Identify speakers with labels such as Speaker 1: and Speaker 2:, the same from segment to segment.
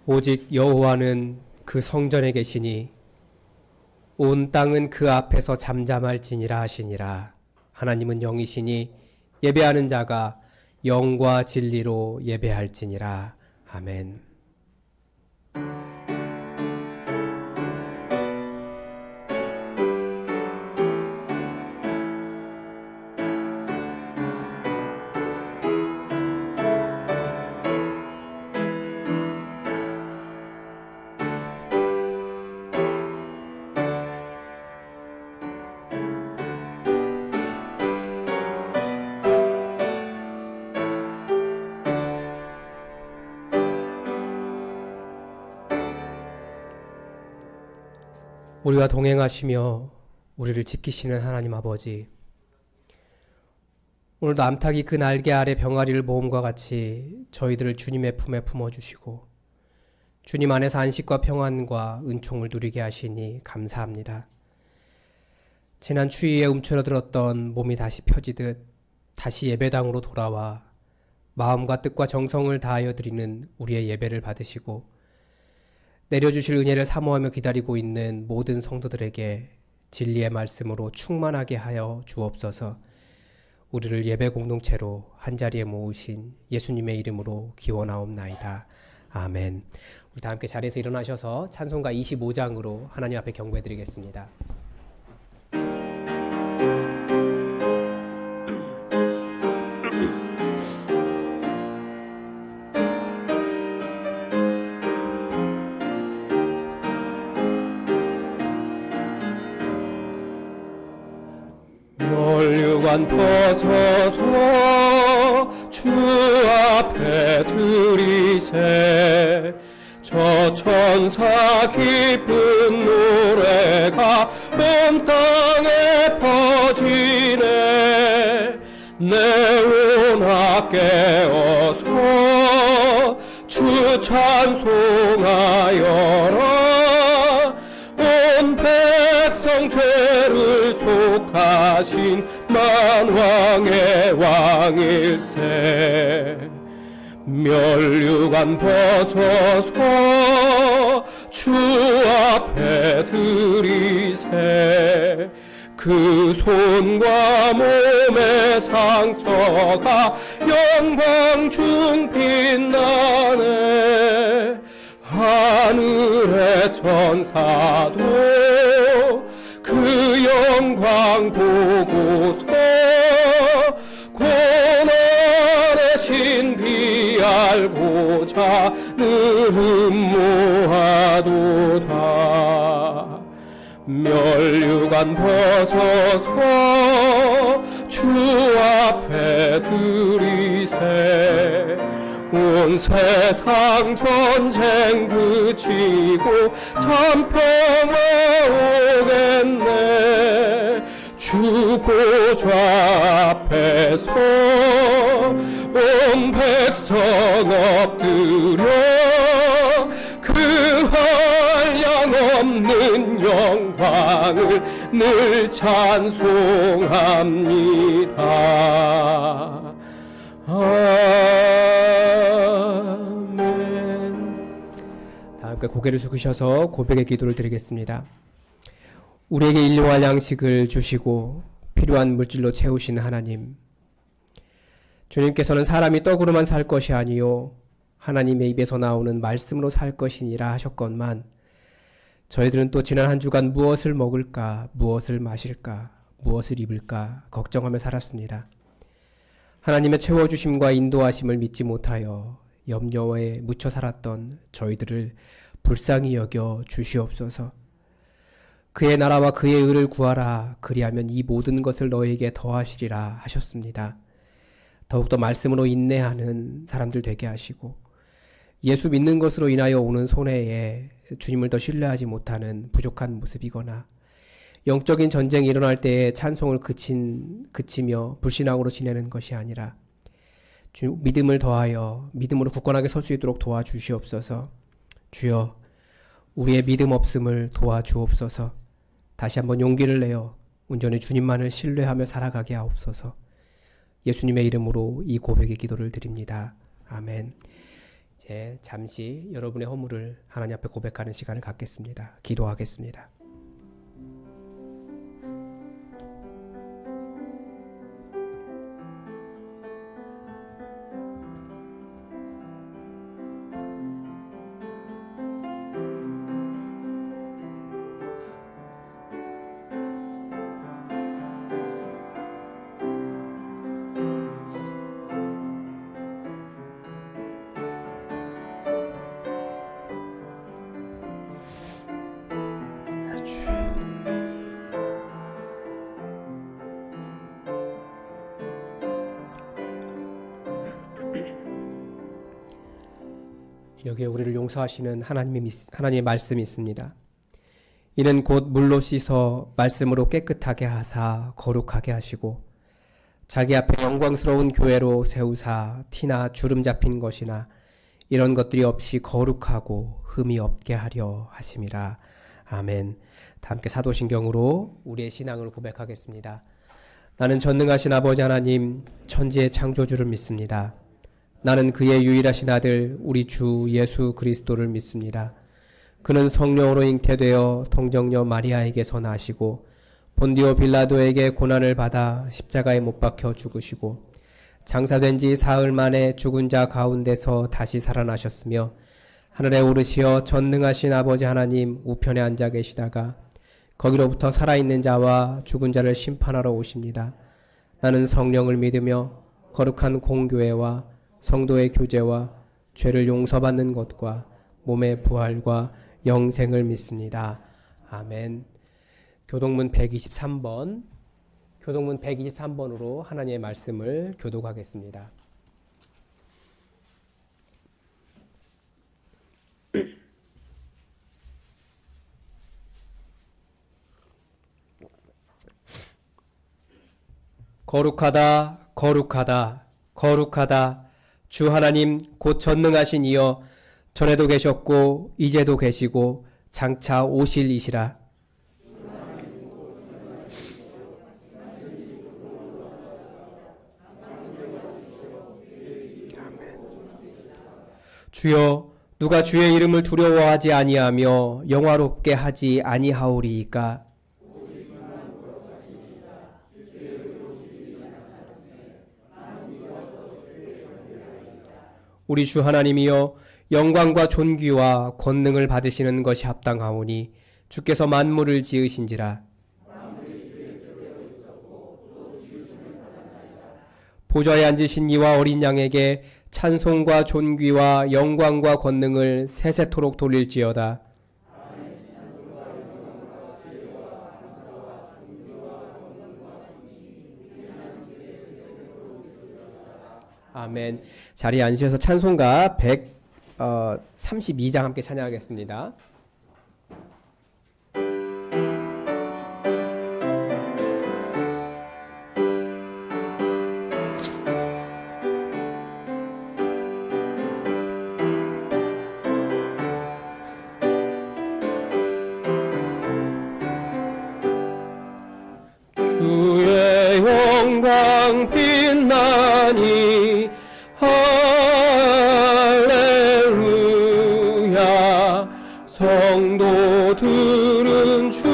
Speaker 1: 오직 여호와는 그 성전에 계시니 온 땅은 그 앞에서 잠잠할지니라 하시니라. 하나님은 영이시니 예배하는 자가 영과 진리로 예배할지니라. 아멘. 우리와 동행하시며 우리를 지키시는 하나님 아버지, 오늘도 암탉이 그 날개 아래 병아리를 모음과 같이 저희들을 주님의 품에 품어주시고 주님 안에서 안식과 평안과 은총을 누리게 하시니 감사합니다. 지난 추위에 움츠러들었던 몸이 다시 펴지듯 다시 예배당으로 돌아와 마음과 뜻과 정성을 다하여 드리는 우리의 예배를 받으시고 내려주실 은혜를 사모하며 기다리고 있는 모든 성도들에게 진리의 말씀으로 충만하게 하여 주옵소서. 우리를 예배 공동체로 한자리에 모으신 예수님의 이름으로 기원하옵나이다. 아멘. 우리 다 함께 자리에서 일어나셔서 찬송가 25장으로 하나님 앞에 경배드리겠습니다. 멸류관 벗어서 주 앞에 드리세. 저 천사 기쁜 노래가 온 땅에 퍼지네. 내오나 깨어서 주 찬송하여라. 온 백성 죄를 속하신 만왕의 왕일세. 멸류관 벗어서 주 앞에 드리세. 그 손과 몸의 상처가 영광 중 빛나네. 하늘의 천사도 그 영광 보고서 고난의 신비 알고자 느름 모아도다. 멸류관 벗어서 주 앞에 드리세. 온 세상 전쟁 그치고 참 평화 오겠네. 주 보좌 앞에서 온 백성 엎드려 그 한량없는 영광을 늘 찬송합니다. 아멘. 다 함께 고개를 숙이셔서 고백의 기도를 드리겠습니다. 우리에게 일용할 양식을 주시고 필요한 물질로 채우시는 하나님, 주님께서는 사람이 떡으로만 살 것이 아니요 하나님의 입에서 나오는 말씀으로 살 것이니라 하셨건만, 저희들은 또 지난 한 주간 무엇을 먹을까, 무엇을 마실까, 무엇을 입을까 걱정하며 살았습니다. 하나님의 채워주심과 인도하심을 믿지 못하여 염려에 묻혀 살았던 저희들을 불쌍히 여겨 주시옵소서. 그의 나라와 그의 의를 구하라. 그리하면 이 모든 것을 너에게 더하시리라 하셨습니다. 더욱더 말씀으로 인내하는 사람들 되게 하시고, 예수 믿는 것으로 인하여 오는 손해에 주님을 더 신뢰하지 못하는 부족한 모습이거나 영적인 전쟁이 일어날 때에 찬송을 그치며 불신앙으로 지내는 것이 아니라 믿음을 더하여 믿음으로 굳건하게 설 수 있도록 도와주시옵소서. 주여, 우리의 믿음 없음을 도와주옵소서. 다시 한번 용기를 내어 온전히 주님만을 신뢰하며 살아가게 하옵소서. 예수님의 이름으로 이 고백의 기도를 드립니다. 아멘. 이제 잠시 여러분의 허물을 하나님 앞에 고백하는 시간을 갖겠습니다. 기도하겠습니다. 여기에 우리를 용서하시는 하나님의 말씀이 있습니다. 이는 곧 물로 씻어 말씀으로 깨끗하게 하사 거룩하게 하시고 자기 앞에 영광스러운 교회로 세우사 티나 주름 잡힌 것이나 이런 것들이 없이 거룩하고 흠이 없게 하려 하심이라. 아멘. 다 함께 사도신경으로 우리의 신앙을 고백하겠습니다. 나는 전능하신 아버지 하나님 천지의 창조주를 믿습니다. 나는 그의 유일하신 아들 우리 주 예수 그리스도를 믿습니다. 그는 성령으로 잉태되어 동정녀 마리아에게서 나시고 본디오 빌라도에게 고난을 받아 십자가에 못 박혀 죽으시고 장사된 지 사흘 만에 죽은 자 가운데서 다시 살아나셨으며 하늘에 오르시어 전능하신 아버지 하나님 우편에 앉아 계시다가 거기로부터 살아있는 자와 죽은 자를 심판하러 오십니다. 나는 성령을 믿으며 거룩한 공교회와 성도의 교제와 죄를 용서받는 것과 몸의 부활과 영생을 믿습니다. 아멘. 교동문 123번으로 하나님의 말씀을 교독하겠습니다. 거룩하다, 거룩하다, 거룩하다. 주 하나님 곧 전능하신 이여 전에도 계셨고 이제도 계시고 장차 오실 이시라. 주여 누가 주의 이름을 두려워하지 아니하며 영화롭게 하지 아니하오리이까. 우리 주 하나님이여 영광과 존귀와 권능을 받으시는 것이 합당하오니 주께서 만물을 지으신지라. 보좌에 앉으신 이와 어린 양에게 찬송과 존귀와 영광과 권능을 세세토록 돌릴지어다. 아멘. 자리에 앉으셔서 찬송가 132장 함께 찬양하겠습니다. 주의 영광 빛나니 할렐루야. 성도들은 주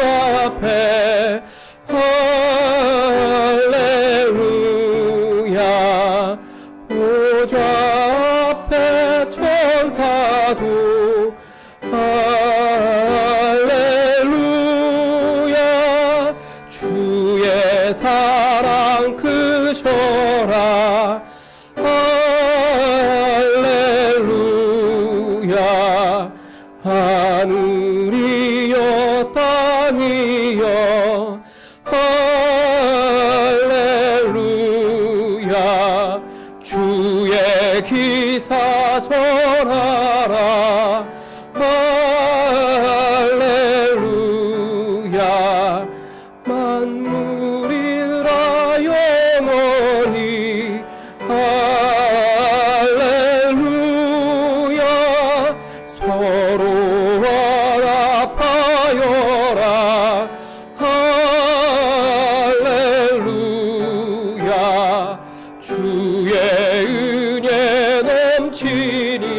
Speaker 1: 앞에 할렐루야. 보좌 앞에 천사도 할렐루야. 주의 사랑 크셔라. 할렐루야. 하늘이여 땅이여 할렐루야. 주의 기사 전하라. 할렐루야. 만물이라 영원히 할렐루야. 서로 화답하여라. 할렐루야. 주의 은혜 넘치니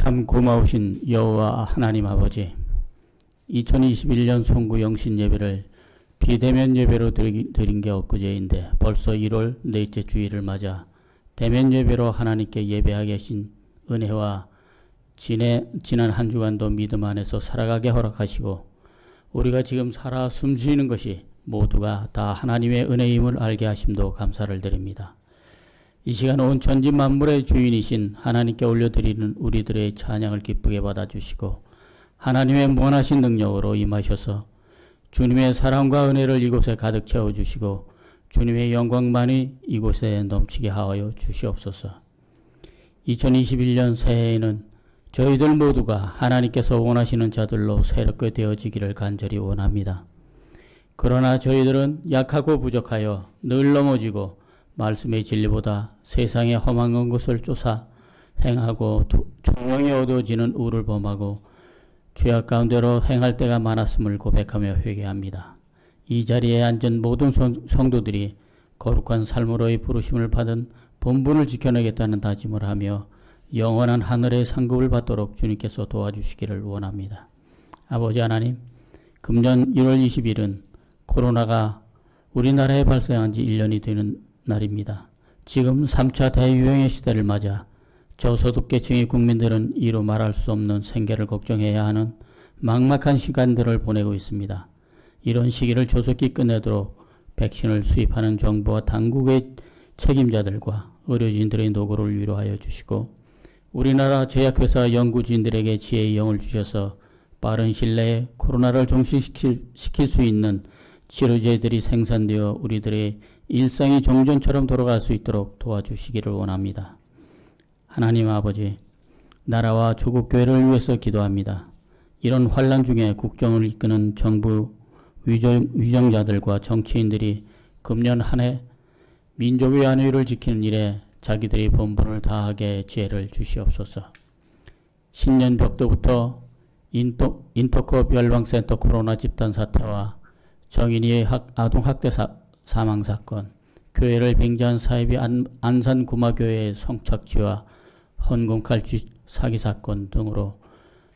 Speaker 2: 참 고마우신 여호와 하나님 아버지, 2021년 송구 영신 예배를 비대면 예배로 드린 게 엊그제인데 벌써 1월 넷째 주일을 맞아 대면 예배로 하나님께 예배하게 하신 은혜와 지난 한 주간도 믿음 안에서 살아가게 허락하시고 우리가 지금 살아 숨쉬는 것이 모두가 다 하나님의 은혜임을 알게 하심도 감사를 드립니다. 이 시간 온 천지 만물의 주인이신 하나님께 올려드리는 우리들의 찬양을 기쁘게 받아주시고 하나님의 무한하신 능력으로 임하셔서 주님의 사랑과 은혜를 이곳에 가득 채워주시고 주님의 영광만이 이곳에 넘치게 하여 주시옵소서. 2021년 새해에는 저희들 모두가 하나님께서 원하시는 자들로 새롭게 되어지기를 간절히 원합니다. 그러나 저희들은 약하고 부족하여 늘 넘어지고 말씀의 진리보다 세상의 험한 것을 쫓아 행하고 총명이 어두워지는 우를 범하고 죄악 가운데로 행할 때가 많았음을 고백하며 회개합니다. 이 자리에 앉은 모든 성도들이 거룩한 삶으로의 부르심을 받은 본분을 지켜내겠다는 다짐을 하며 영원한 하늘의 상급을 받도록 주님께서 도와주시기를 원합니다. 아버지 하나님, 금년 1월 20일은 코로나가 우리나라에 발생한 지 1년이 되는 날입니다. 지금 3차 대유행의 시대를 맞아 저소득계층의 국민들은 이루 말할 수 없는 생계를 걱정해야 하는 막막한 시간들을 보내고 있습니다. 이런 시기를 조속히 끝내도록 백신을 수입하는 정부와 당국의 책임자들과 의료진들의 노고를 위로하여 주시고 우리나라 제약회사 연구진들에게 지혜의 영을 주셔서 빠른 시일 내에 코로나를 종식시킬 수 있는 치료제들이 생산되어 우리들의 일상이 정전처럼 돌아갈 수 있도록 도와주시기를 원합니다. 하나님 아버지, 나라와 조국교회를 위해서 기도합니다. 이런 환란 중에 국정을 이끄는 정부 위정자들과 정치인들이 금년 한 해 민족의 안위를 지키는 일에 자기들의 본분을 다하게 지혜를 주시옵소서. 신년 벽도부터 인터컵 열방센터 코로나 집단 사태와 정인이의 아동학대 사망사건, 교회를 빙자한 사이비 안산구마교회의 성착취와 헌금칼취 사기사건 등으로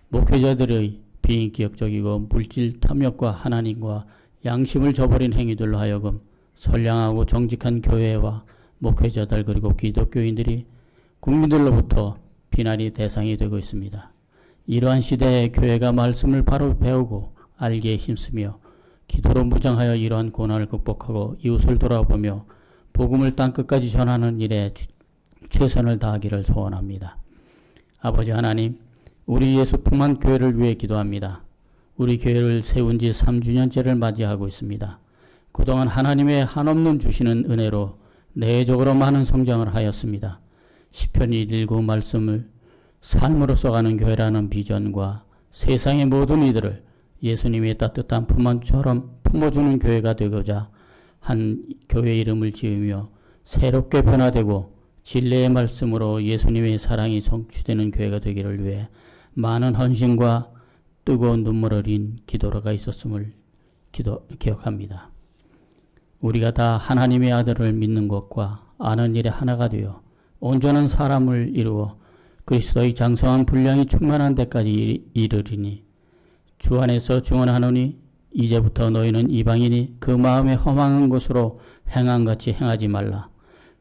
Speaker 2: 목회자들의 비인격적이고 물질 탐욕과 하나님과 양심을 저버린 행위들로 하여금 선량하고 정직한 교회와 목회자들 그리고 기독교인들이 국민들로부터 비난의 대상이 되고 있습니다. 이러한 시대에 교회가 말씀을 바로 배우고 알기에 힘쓰며 기도로 무장하여 이러한 고난을 극복하고 이웃을 돌아보며 복음을 땅끝까지 전하는 일에 최선을 다하기를 소원합니다. 아버지 하나님, 우리 예수 풍만 교회를 위해 기도합니다. 우리 교회를 세운 지 3주년째를 맞이하고 있습니다. 그동안 하나님의 한없는 주시는 은혜로 내적으로 많은 성장을 하였습니다. 시편 119 말씀을 삶으로 써가는 교회라는 비전과 세상의 모든 이들을 예수님의 따뜻한 품 안처럼 품어주는 교회가 되고자 한 교회 이름을 지으며 새롭게 변화되고 진리의 말씀으로 예수님의 사랑이 성취되는 교회가 되기를 위해 많은 헌신과 뜨거운 눈물 어린 기도가 있었음을 기억합니다. 우리가 다 하나님의 아들을 믿는 것과 아는 일에 하나가 되어 온전한 사람을 이루어 그리스도의 장성한 분량이 충만한 데까지 이르리니 주 안에서 중언하노니 이제부터 너희는 이방인이 그 마음에 허망한 것으로 행함같이 행하지 말라.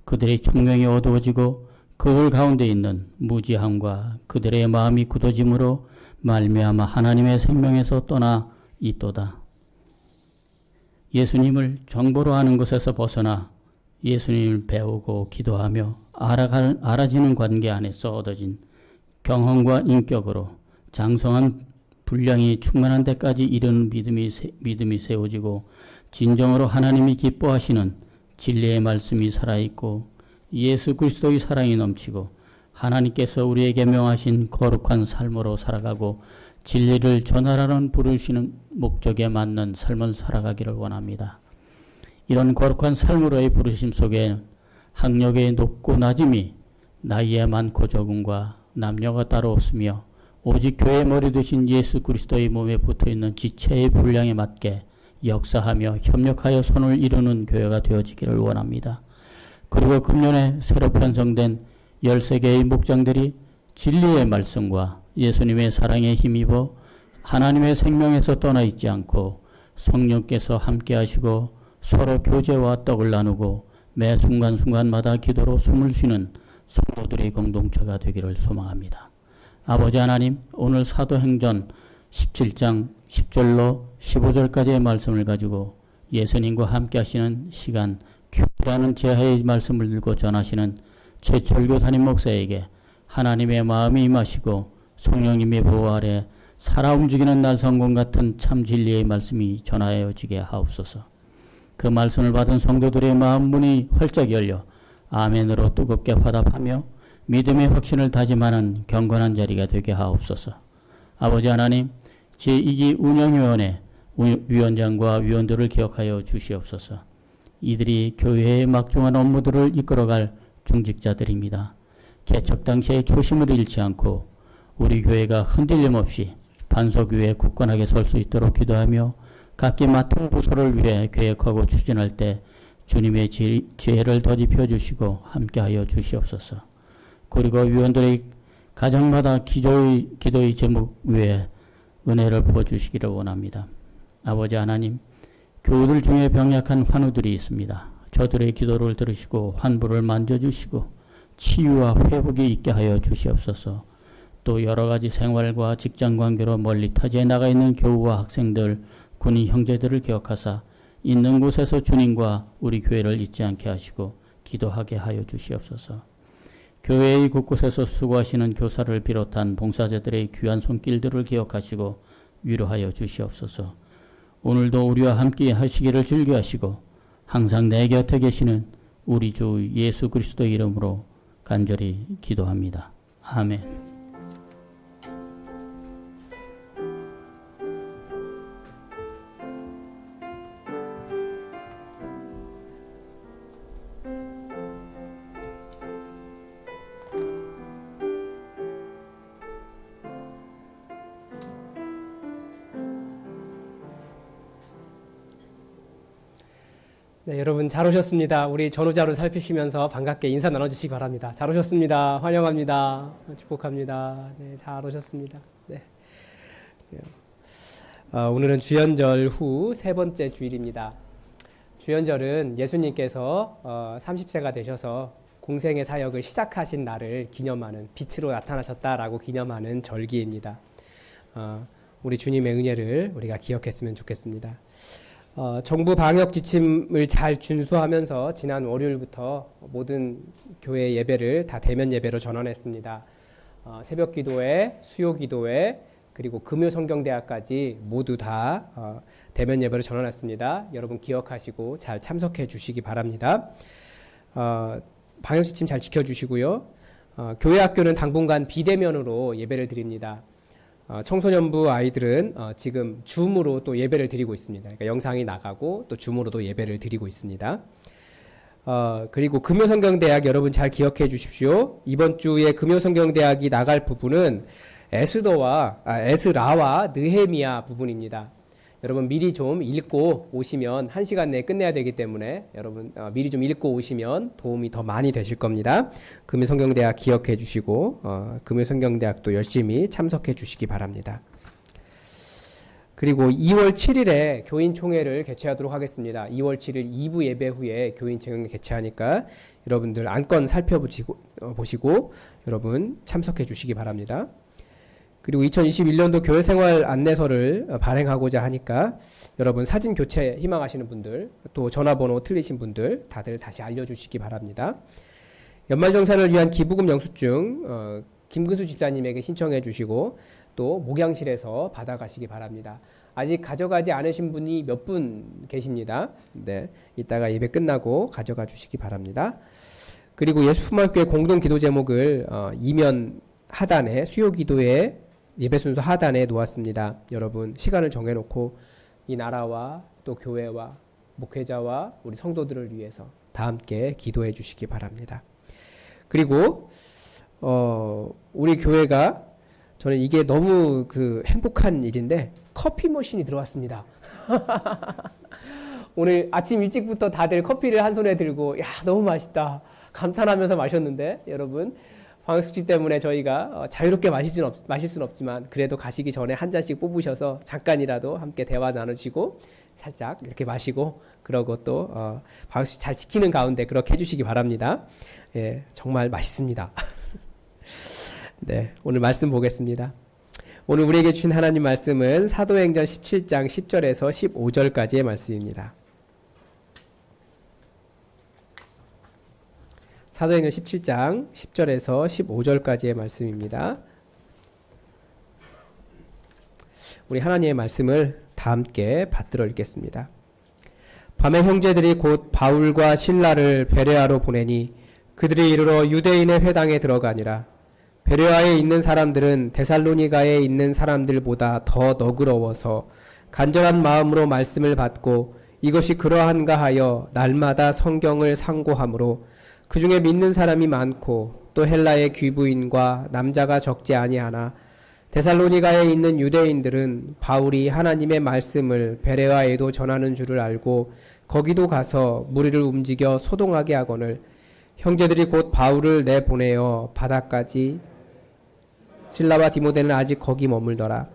Speaker 2: 그들의 총명이 어두워지고 그들 가운데 있는 무지함과 그들의 마음이 굳어짐으로 말미암아 하나님의 생명에서 떠나 있도다. 예수님을 정보로 아는 것에서 벗어나 예수님을 배우고 기도하며 알아지는 관계 안에서 얻어진 경험과 인격으로 장성한 분량이 충만한 데까지 이르는 믿음이 세워지고 진정으로 하나님이 기뻐하시는 진리의 말씀이 살아있고 예수 그리스도의 사랑이 넘치고 하나님께서 우리에게 명하신 거룩한 삶으로 살아가고 진리를 전하라는 부르시는 목적에 맞는 삶을 살아가기를 원합니다. 이런 거룩한 삶으로의 부르심 속에 학력의 높고 낮음이 나이에 많고 적음과 남녀가 따로 없으며 오직 교회의 머리 되신 예수 그리스도의 몸에 붙어있는 지체의 분량에 맞게 역사하며 협력하여 손을 이루는 교회가 되어지기를 원합니다. 그리고 금년에 새로 편성된 13개의 목장들이 진리의 말씀과 예수님의 사랑에 힘입어 하나님의 생명에서 떠나 있지 않고 성령께서 함께 하시고 서로 교제와 떡을 나누고 매 순간순간마다 기도로 숨을 쉬는 성도들의 공동체가 되기를 소망합니다. 아버지 하나님, 오늘 사도행전 17장 10절로 15절까지의 말씀을 가지고 예수님과 함께 하시는 시간, 교회라는 제하의 말씀을 들고 전하시는 최철교 담임 목사에게 하나님의 마음이 임하시고 성령님의 보호 아래 살아 움직이는 날성공 같은 참 진리의 말씀이 전하여지게 하옵소서. 그 말씀을 받은 성도들의 마음 문이 활짝 열려 아멘으로 뜨겁게 화답하며 믿음의 확신을 다짐하는 경건한 자리가 되게 하옵소서. 아버지 하나님, 제2기 운영위원회 위원장과 위원들을 기억하여 주시옵소서. 이들이 교회의 막중한 업무들을 이끌어갈 중직자들입니다. 개척 당시의 초심을 잃지 않고 우리 교회가 흔들림 없이 반석위에 굳건하게 설 수 있도록 기도하며 각기 맡은 부서를 위해 계획하고 추진할 때 주님의 지혜를 덧입혀 주시고 함께하여 주시옵소서. 그리고 위원들의 가정마다 기도의 제목 위에 은혜를 부어주시기를 원합니다. 아버지 하나님, 교우들 중에 병약한 환우들이 있습니다. 저들의 기도를 들으시고 환부를 만져주시고 치유와 회복이 있게 하여 주시옵소서. 또 여러 가지 생활과 직장 관계로 멀리 타지에 나가 있는 교우와 학생들, 군인 형제들을 기억하사 있는 곳에서 주님과 우리 교회를 잊지 않게 하시고 기도하게 하여 주시옵소서. 교회의 곳곳에서 수고하시는 교사를 비롯한 봉사자들의 귀한 손길들을 기억하시고 위로하여 주시옵소서. 오늘도 우리와 함께 하시기를 즐겨하시고 항상 내 곁에 계시는 우리 주 예수 그리스도 이름으로 간절히 기도합니다. 아멘.
Speaker 1: 네, 여러분 잘 오셨습니다. 우리 전후자로 살피시면서 반갑게 인사 나눠주시기 바랍니다. 잘 오셨습니다. 환영합니다. 축복합니다. 네, 잘 오셨습니다. 네. 오늘은 주연절 후 세 번째 주일입니다. 주연절은 예수님께서 30세가 되셔서 공생의 사역을 시작하신 날을 기념하는, 빛으로 나타나셨다라고 기념하는 절기입니다. 우리 주님의 은혜를 우리가 기억했으면 좋겠습니다. 정부 방역 지침을 잘 준수하면서 지난 월요일부터 모든 교회 예배를 다 대면 예배로 전환했습니다. 새벽 기도회, 수요 기도회, 그리고 금요 성경대학까지 모두 다 대면 예배로 전환했습니다. 여러분 기억하시고 잘 참석해 주시기 바랍니다. 방역 지침 잘 지켜주시고요. 교회 학교는 당분간 비대면으로 예배를 드립니다. 청소년부 아이들은 지금 줌으로 또 예배를 드리고 있습니다. 그러니까 영상이 나가고 또 줌으로도 예배를 드리고 있습니다. 그리고 금요성경대학 여러분 잘 기억해 주십시오. 이번 주에 금요성경대학이 나갈 부분은 에스라와 느헤미야 부분입니다. 여러분 미리 좀 읽고 오시면 1시간 내에 끝내야 되기 때문에 여러분 미리 좀 읽고 오시면 도움이 더 많이 되실 겁니다. 금요성경대학 기억해 주시고 금요성경대학도 열심히 참석해 주시기 바랍니다. 그리고 2월 7일에 교인총회를 개최하도록 하겠습니다. 2월 7일 2부 예배 후에 교인총회 개최하니까 여러분들 안건 살펴보시고 여러분 참석해 주시기 바랍니다. 그리고 2021년도 교회생활 안내서를 발행하고자 하니까 여러분 사진 교체 희망하시는 분들, 또 전화번호 틀리신 분들 다들 다시 알려주시기 바랍니다. 연말정산을 위한 기부금 영수증 김근수 집사님에게 신청해 주시고 또 목양실에서 받아가시기 바랍니다. 아직 가져가지 않으신 분이 몇 분 계십니다. 네, 이따가 예배 끝나고 가져가 주시기 바랍니다. 그리고 예수품학교의 공동 기도 제목을 이면 하단에 수요 기도에 예배 순서 하단에 놓았습니다. 여러분 시간을 정해놓고 이 나라와 또 교회와 목회자와 우리 성도들을 위해서 다 함께 기도해 주시기 바랍니다. 그리고 우리 교회가 저는 이게 너무 행복한 일인데 커피 머신이 들어왔습니다. 오늘 아침 일찍부터 다들 커피를 한 손에 들고 야 너무 맛있다 감탄하면서 마셨는데 여러분 방역수칙 때문에 저희가 자유롭게 마실 수는 없지만 그래도 가시기 전에 한 잔씩 뽑으셔서 잠깐이라도 함께 대화 나누시고 살짝 이렇게 마시고 그러고 또 방역수칙 잘 지키는 가운데 그렇게 해주시기 바랍니다. 예, 정말 맛있습니다. 네, 오늘 말씀 보겠습니다. 오늘 우리에게 주신 하나님 말씀은 사도행전 17장 10절에서 15절까지의 말씀입니다. 사도행전 17장 10절에서 15절까지의 말씀입니다. 우리 하나님의 말씀을 다 함께 받들어 읽겠습니다. 밤에 형제들이 곧 바울과 실라를 베레아로 보내니 그들이 이르러 유대인의 회당에 들어가니라. 베레아에 있는 사람들은 데살로니가에 있는 사람들보다 더 너그러워서 간절한 마음으로 말씀을 받고 이것이 그러한가 하여 날마다 성경을 상고하므로 그 중에 믿는 사람이 많고 또 헬라의 귀부인과 남자가 적지 아니하나 데살로니가에 있는 유대인들은 바울이 하나님의 말씀을 베레아에도 전하는 줄을 알고 거기도 가서 무리를 움직여 소동하게 하거늘 형제들이 곧 바울을 내보내어 바다까지 실라와 디모데는 아직 거기 머물더라.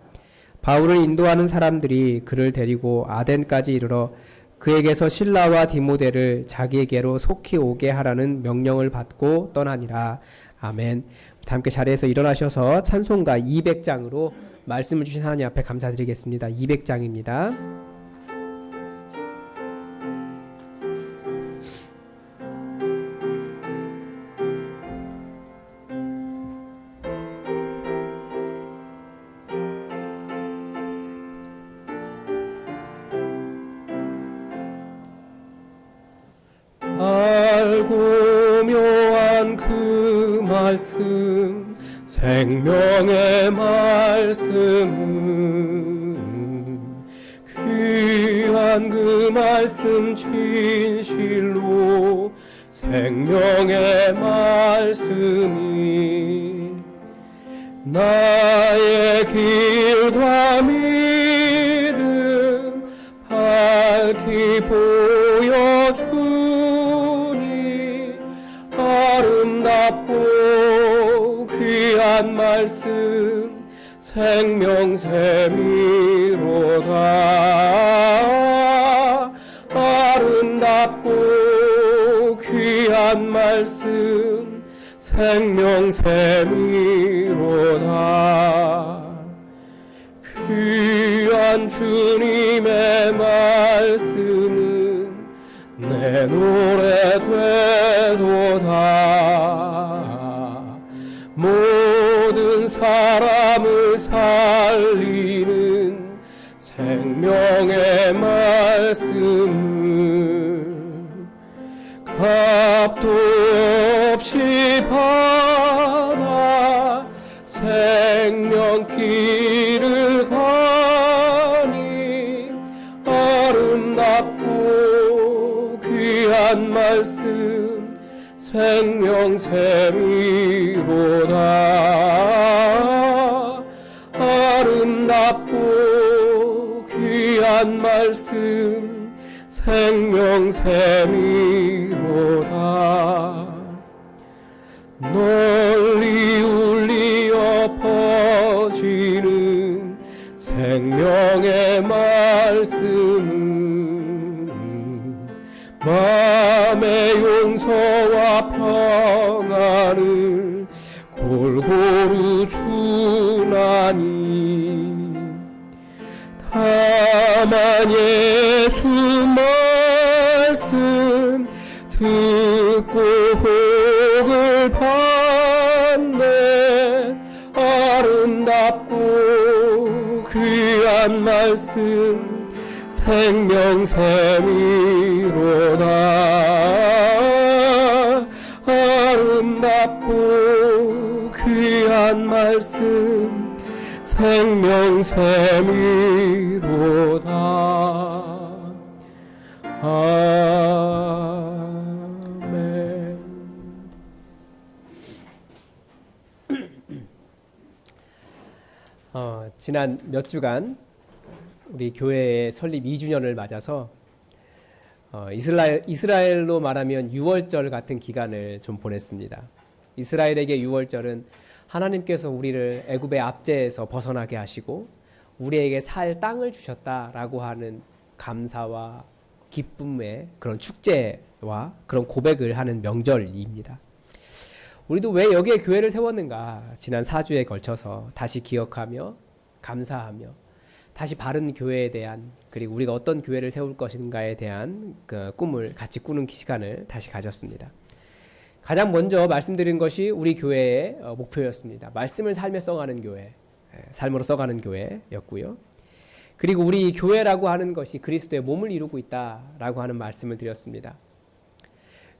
Speaker 1: 바울을 인도하는 사람들이 그를 데리고 아덴까지 이르러 그에게서 실라와 디모데를 자기에게로 속히 오게 하라는 명령을 받고 떠나니라. 아멘. 다 함께 자리에서 일어나셔서 찬송가 200장으로 말씀을 주신 하나님 앞에 감사드리겠습니다. 200장입니다. 알고 묘한 그 말씀 생명의 말씀은 귀한 그 말씀 진실로 생명의 말씀이 나의 길과 믿음 밝히 보여주니 아름답고 귀한 말씀 생명샘이로다. 아름답고 귀한 말씀 생명샘이로다. 귀한 주님의 말씀은 내 노래 되도다. 모든 사람을 살리는 생명의 말씀을 값도 없이 받아 생명길을 가니 아름답고 귀한 말씀 생명샘이로다. 아름답고 귀한 말씀 생명샘이로다. 널리 울리어 퍼지는 생명의 말씀은 마음의 용서와 평안을 골고루 주나니 다만 예수 말씀 듣고 복을 받네. 아름답고 귀한 말씀 생명샘이로다. 아름답고 귀한 말씀 생명샘이로다. 아멘. 지난 몇 주간 우리 교회의 설립 2주년을 맞아서 이스라엘로 말하면 6월절 같은 기간을 좀 보냈습니다. 이스라엘에게 유월절은 하나님께서 우리를 애굽의 압제에서 벗어나게 하시고 우리에게 살 땅을 주셨다라고 하는 감사와 기쁨의 그런 축제와 그런 고백을 하는 명절입니다. 우리도 왜 여기에 교회를 세웠는가? 지난 4주에 걸쳐서 다시 기억하며 감사하며 다시 바른 교회에 대한, 그리고 우리가 어떤 교회를 세울 것인가에 대한 그 꿈을 같이 꾸는 시간을 다시 가졌습니다. 가장 먼저 말씀드린 것이 우리 교회의 목표였습니다. 말씀을 삶에 써가는 교회, 삶으로 써가는 교회였고요. 그리고 우리 교회라고 하는 것이 그리스도의 몸을 이루고 있다라고 하는 말씀을 드렸습니다.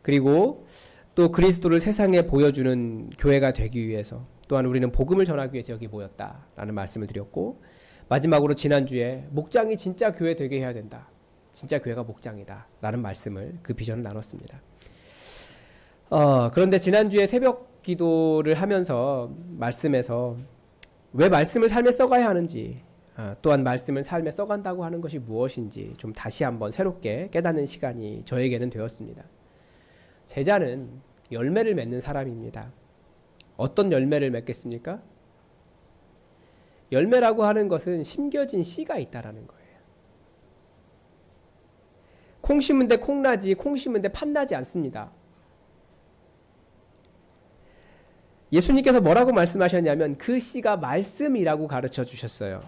Speaker 1: 그리고 또 그리스도를 세상에 보여주는 교회가 되기 위해서, 또한 우리는 복음을 전하기 위해서 여기 모였다라는 말씀을 드렸고, 마지막으로 지난주에 목장이 진짜 교회 되게 해야 된다, 진짜 교회가 목장이다 라는 말씀을, 그 비전을 나눴습니다. 그런데 지난주에 새벽 기도를 하면서 말씀에서 왜 말씀을 삶에 써가야 하는지, 또한 말씀을 삶에 써간다고 하는 것이 무엇인지 좀 다시 한번 새롭게 깨닫는 시간이 저에게는 되었습니다. 제자는 열매를 맺는 사람입니다. 어떤 열매를 맺겠습니까? 열매라고 하는 것은 심겨진 씨가 있다라는 거예요. 콩 심은 데 콩 나지, 콩 심은 데 팥 나지 않습니다. 예수님께서 뭐라고 말씀하셨냐면 그 씨가 말씀이라고 가르쳐 주셨어요.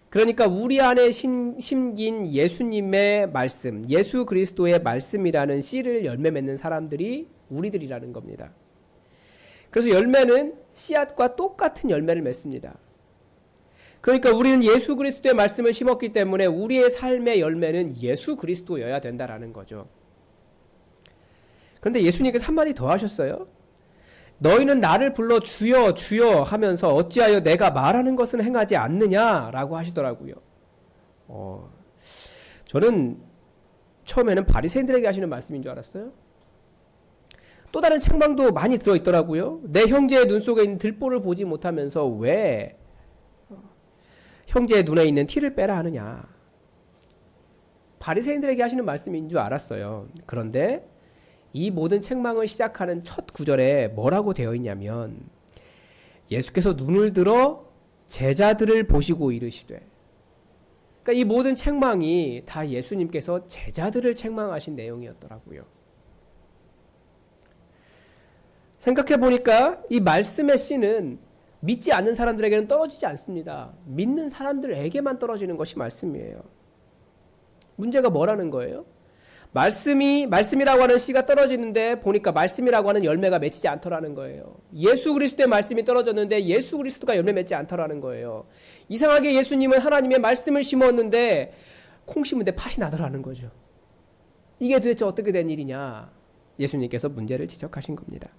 Speaker 1: 그러니까 우리 안에 심긴 예수님의 말씀, 예수 그리스도의 말씀이라는 씨를 열매 맺는 사람들이 우리들이라는 겁니다. 그래서 열매는 씨앗과 똑같은 열매를 맺습니다. 그러니까 우리는 예수 그리스도의 말씀을 심었기 때문에 우리의 삶의 열매는 예수 그리스도여야 된다라는 거죠. 그런데 예수님께서 한마디 더 하셨어요. 너희는 나를 불러 주여 주여 하면서 어찌하여 내가 말하는 것은 행하지 않느냐라고 하시더라고요. 저는 처음에는 바리새인들에게 하시는 말씀인 줄 알았어요. 또 다른 책망도 많이 들어있더라고요. 내 형제의 눈 속에 있는 들보를 보지 못하면서 왜 형제의 눈에 있는 티를 빼라 하느냐. 바리새인들에게 하시는 말씀인 줄 알았어요. 그런데 이 모든 책망을 시작하는 첫 구절에 뭐라고 되어 있냐면 예수께서 눈을 들어 제자들을 보시고 이르시되, 그러니까 이 모든 책망이 다 예수님께서 제자들을 책망하신 내용이었더라고요. 생각해 보니까 이 말씀의 씨는 믿지 않는 사람들에게는 떨어지지 않습니다. 믿는 사람들에게만 떨어지는 것이 말씀이에요. 문제가 뭐라는 거예요? 말씀이라고 하는 씨가 떨어지는데 보니까 말씀이라고 하는 열매가 맺히지 않더라는 거예요. 예수 그리스도의 말씀이 떨어졌는데 예수 그리스도가 열매 맺지 않더라는 거예요. 이상하게 예수님은 하나님의 말씀을 심었는데 콩 심은데 팥이 나더라는 거죠. 이게 도대체 어떻게 된 일이냐? 예수님께서 문제를 지적하신 겁니다.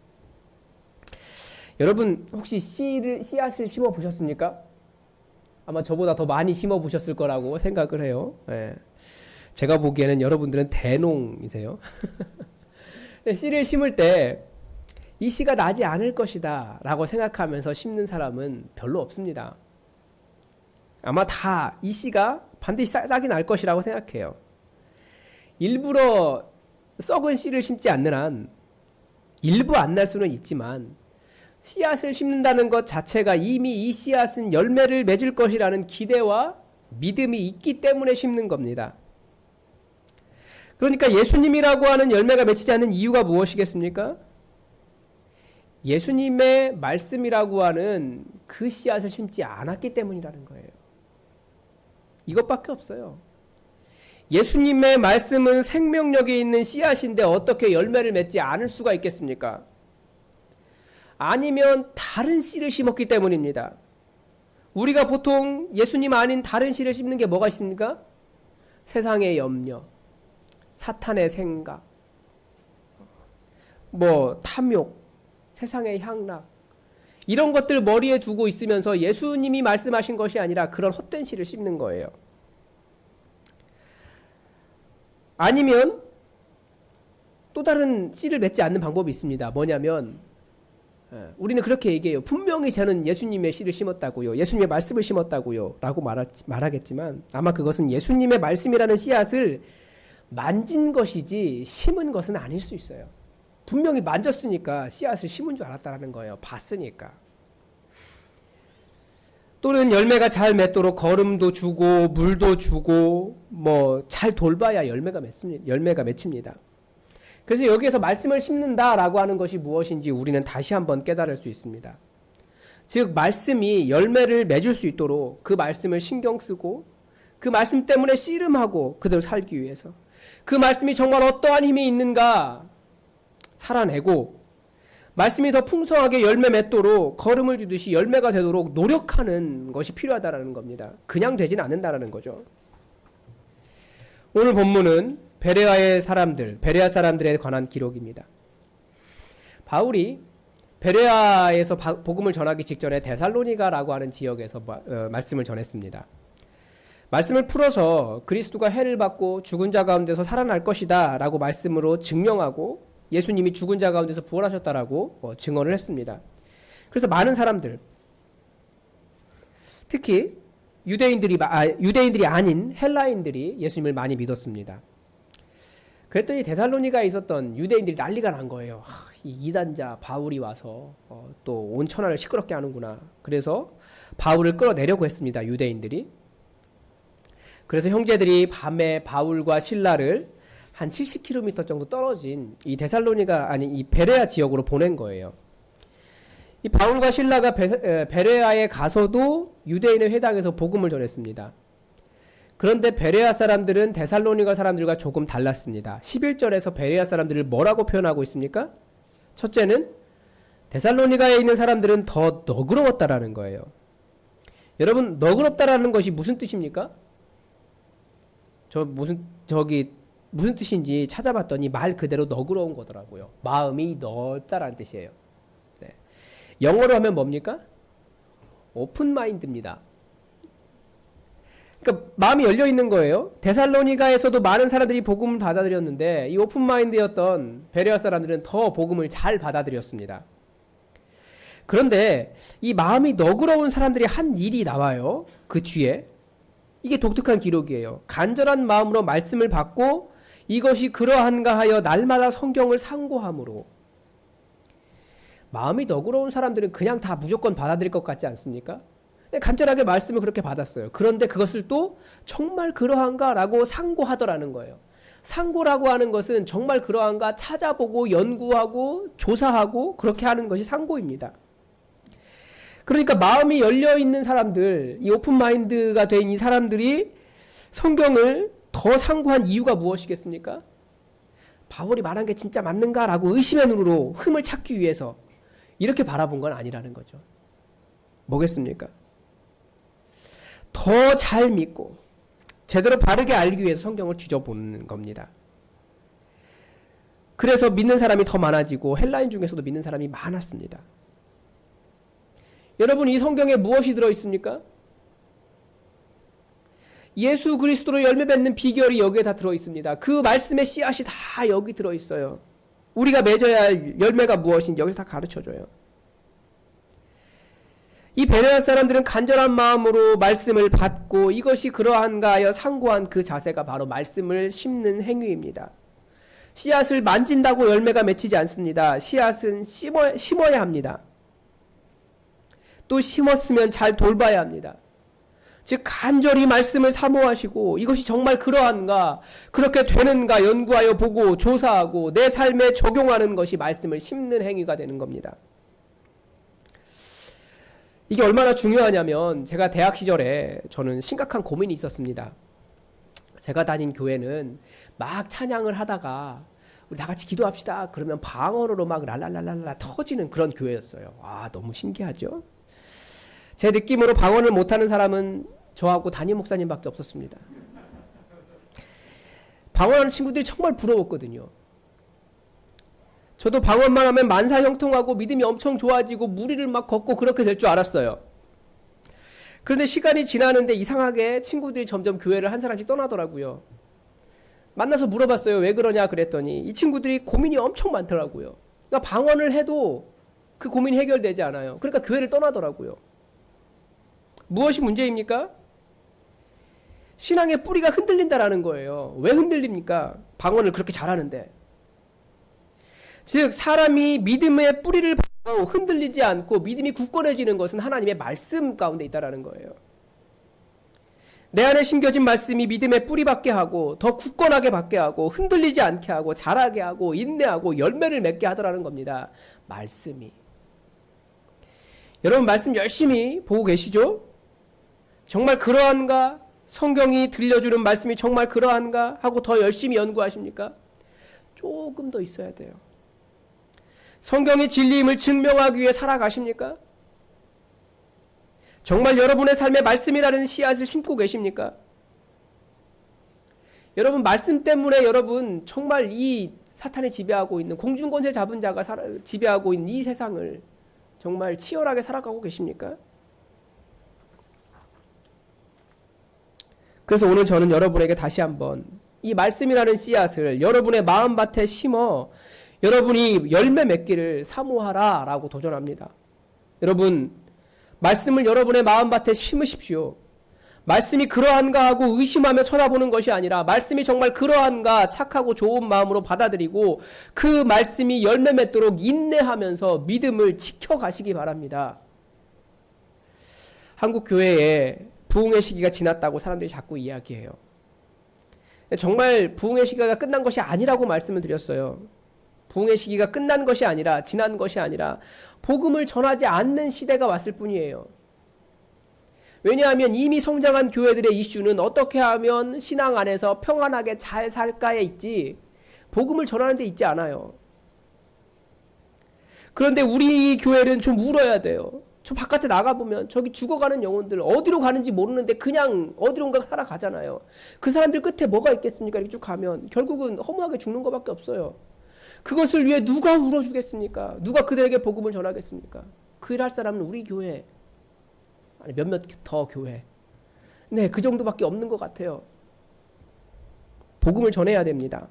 Speaker 1: 여러분 혹시 씨앗을 심어 보셨습니까? 아마 저보다 더 많이 심어 보셨을 거라고 생각을 해요. 예. 제가 보기에는 여러분들은 대농이세요. 씨를 심을 때 이 씨가 나지 않을 것이다 라고 생각하면서 심는 사람은 별로 없습니다. 아마 다 이 씨가 반드시 싹이 날 것이라고 생각해요. 일부러 썩은 씨를 심지 않는 한 일부 안 날 수는 있지만 씨앗을 심는다는 것 자체가 이미 이 씨앗은 열매를 맺을 것이라는 기대와 믿음이 있기 때문에 심는 겁니다. 그러니까 예수님이라고 하는 열매가 맺히지 않는 이유가 무엇이겠습니까? 예수님의 말씀이라고 하는 그 씨앗을 심지 않았기 때문이라는 거예요. 이것밖에 없어요. 예수님의 말씀은 생명력이 있는 씨앗인데 어떻게 열매를 맺지 않을 수가 있겠습니까? 아니면 다른 씨를 심었기 때문입니다. 우리가 보통 예수님 아닌 다른 씨를 심는 게 뭐가 있습니까? 세상의 염려, 사탄의 생각, 탐욕, 세상의 향락, 이런 것들 머리에 두고 있으면서 예수님이 말씀하신 것이 아니라 그런 헛된 씨를 심는 거예요. 아니면 또 다른 씨를 맺지 않는 방법이 있습니다. 뭐냐면 우리는 그렇게 얘기해요. 분명히 저는 예수님의 씨를 심었다고요. 예수님의 말씀을 심었다고요. 라고 말하겠지만 아마 그것은 예수님의 말씀이라는 씨앗을 만진 것이지 심은 것은 아닐 수 있어요. 분명히 만졌으니까 씨앗을 심은 줄 알았다는 거예요. 봤으니까. 또는 열매가 잘 맺도록 거름도 주고 물도 주고 뭐 잘 돌봐야 열매가 맺힙니다. 그래서 여기에서 말씀을 심는다라고 하는 것이 무엇인지 우리는 다시 한번 깨달을 수 있습니다. 즉 말씀이 열매를 맺을 수 있도록 그 말씀을 신경 쓰고 그 말씀 때문에 씨름하고 그대로 살기 위해서 그 말씀이 정말 어떠한 힘이 있는가 살아내고 말씀이 더 풍성하게 열매 맺도록 거름을 주듯이 열매가 되도록 노력하는 것이 필요하다는 겁니다. 그냥 되진 않는다는 거죠. 오늘 본문은 베레아 사람들에 관한 기록입니다. 바울이 베레아에서 복음을 전하기 직전에 데살로니가라고 하는 지역에서 말씀을 전했습니다. 말씀을 풀어서 그리스도가 해를 받고 죽은 자 가운데서 살아날 것이다 라고 말씀으로 증명하고 예수님이 죽은 자 가운데서 부활하셨다라고 증언을 했습니다. 그래서 많은 사람들, 특히 유대인들이 아닌 헬라인들이 예수님을 많이 믿었습니다. 그랬더니 데살로니가에 있었던 유대인들이 난리가 난 거예요. 이 이단자 바울이 와서 또 온 천하를 시끄럽게 하는구나. 그래서 바울을 끌어내려고 했습니다. 유대인들이. 그래서 형제들이 밤에 바울과 실라를 한 70km 정도 떨어진 이 베레아 지역으로 보낸 거예요. 이 바울과 실라가 베레아에 가서도 유대인의 회당에서 복음을 전했습니다. 그런데 베레아 사람들은 데살로니가 사람들과 조금 달랐습니다. 11절에서 베레아 사람들을 뭐라고 표현하고 있습니까? 첫째는 데살로니가에 있는 사람들은 더 너그러웠다라는 거예요. 여러분, 너그럽다라는 것이 무슨 뜻입니까? 무슨 뜻인지 찾아봤더니 말 그대로 너그러운 거더라고요. 마음이 넓다라는 뜻이에요. 네. 영어로 하면 뭡니까? 오픈 마인드입니다. 그러니까 마음이 열려 있는 거예요. 데살로니가에서도 많은 사람들이 복음을 받아들였는데 이 오픈 마인드였던 베레아 사람들은 더 복음을 잘 받아들였습니다. 그런데 이 마음이 너그러운 사람들이 한 일이 나와요. 그 뒤에. 이게 독특한 기록이에요. 간절한 마음으로 말씀을 받고 이것이 그러한가 하여 날마다 성경을 상고함으로. 마음이 너그러운 사람들은 그냥 다 무조건 받아들일 것 같지 않습니까? 간절하게 말씀을 그렇게 받았어요. 그런데 그것을 또 정말 그러한가 라고 상고하더라는 거예요. 상고라고 하는 것은 정말 그러한가 찾아보고 연구하고 조사하고 그렇게 하는 것이 상고입니다. 그러니까 마음이 열려있는 사람들, 이 오픈마인드가 된 이 사람들이 성경을 더 상고한 이유가 무엇이겠습니까? 바울이 말한 게 진짜 맞는가라고 의심의 눈으로 흠을 찾기 위해서 이렇게 바라본 건 아니라는 거죠. 뭐겠습니까? 더 잘 믿고 제대로 바르게 알기 위해서 성경을 뒤져보는 겁니다. 그래서 믿는 사람이 더 많아지고 헬라인 중에서도 믿는 사람이 많았습니다. 여러분, 이 성경에 무엇이 들어있습니까? 예수 그리스도로 열매 맺는 비결이 여기에 다 들어있습니다. 그 말씀의 씨앗이 다 여기 들어있어요. 우리가 맺어야 할 열매가 무엇인지 여기서 다 가르쳐줘요. 이 베레아 사람들은 간절한 마음으로 말씀을 받고 이것이 그러한가 하여 상고한 그 자세가 바로 말씀을 심는 행위입니다. 씨앗을 만진다고 열매가 맺히지 않습니다. 씨앗은 심어야 합니다. 또 심었으면 잘 돌봐야 합니다. 즉 간절히 말씀을 사모하시고 이것이 정말 그러한가, 그렇게 되는가 연구하여 보고 조사하고 내 삶에 적용하는 것이 말씀을 심는 행위가 되는 겁니다. 이게 얼마나 중요하냐면 제가 대학 시절에 저는 심각한 고민이 있었습니다. 제가 다닌 교회는 막 찬양을 하다가 우리 다 같이 기도합시다 그러면 방언으로 막 랄랄랄랄라 터지는 그런 교회였어요. 아, 너무 신기하죠? 제 느낌으로 방언을 못하는 사람은 저하고 담임 목사님밖에 없었습니다. 방언하는 친구들이 정말 부러웠거든요. 저도 방언만 하면 만사형통하고 믿음이 엄청 좋아지고 무리를 막 걷고 그렇게 될 줄 알았어요. 그런데 시간이 지나는데 이상하게 친구들이 점점 교회를 한 사람씩 떠나더라고요. 만나서 물어봤어요. 왜 그러냐 그랬더니 이 친구들이 고민이 엄청 많더라고요. 그러니까 방언을 해도 그 고민이 해결되지 않아요. 그러니까 교회를 떠나더라고요. 무엇이 문제입니까? 신앙의 뿌리가 흔들린다라는 거예요. 왜 흔들립니까? 방언을 그렇게 잘하는데. 즉 사람이 믿음의 뿌리를 받고 흔들리지 않고 믿음이 굳건해지는 것은 하나님의 말씀 가운데 있다라는 거예요. 내 안에 심겨진 말씀이 믿음의 뿌리 받게 하고 더 굳건하게 받게 하고 흔들리지 않게 하고 자라게 하고 인내하고 열매를 맺게 하더라는 겁니다. 말씀이. 여러분 말씀 열심히 보고 계시죠? 정말 그러한가? 성경이 들려주는 말씀이 정말 그러한가? 하고 더 열심히 연구하십니까? 조금 더 있어야 돼요. 성경의 진리임을 증명하기 위해 살아가십니까? 정말 여러분의 삶에 말씀이라는 씨앗을 심고 계십니까? 여러분 말씀 때문에 여러분 정말 이 사탄이 지배하고 있는 공중권세 잡은 자가 지배하고 있는 이 세상을 정말 치열하게 살아가고 계십니까? 그래서 오늘 저는 여러분에게 다시 한번 이 말씀이라는 씨앗을 여러분의 마음밭에 심어 여러분이 열매 맺기를 사모하라 라고 도전합니다. 여러분 말씀을 여러분의 마음밭에 심으십시오. 말씀이 그러한가 하고 의심하며 쳐다보는 것이 아니라 말씀이 정말 그러한가 착하고 좋은 마음으로 받아들이고 그 말씀이 열매 맺도록 인내하면서 믿음을 지켜가시기 바랍니다. 한국 교회에 부흥의 시기가 지났다고 사람들이 자꾸 이야기해요. 정말 부흥의 시기가 끝난 것이 아니라고 말씀을 드렸어요. 부흥의 시기가 끝난 것이 아니라 지난 것이 아니라 복음을 전하지 않는 시대가 왔을 뿐이에요. 왜냐하면 이미 성장한 교회들의 이슈는 어떻게 하면 신앙 안에서 평안하게 잘 살까에 있지 복음을 전하는 데 있지 않아요. 그런데 우리 교회는 좀 울어야 돼요. 저 바깥에 나가보면 저기 죽어가는 영혼들 어디로 가는지 모르는데 그냥 어디론가 살아가잖아요. 그 사람들 끝에 뭐가 있겠습니까? 이렇게 쭉 가면 결국은 허무하게 죽는 것밖에 없어요. 그것을 위해 누가 울어주겠습니까? 누가 그들에게 복음을 전하겠습니까? 그 일 할 사람은 우리 교회, 아니 몇몇 더 교회. 네, 그 정도밖에 없는 것 같아요. 복음을 전해야 됩니다.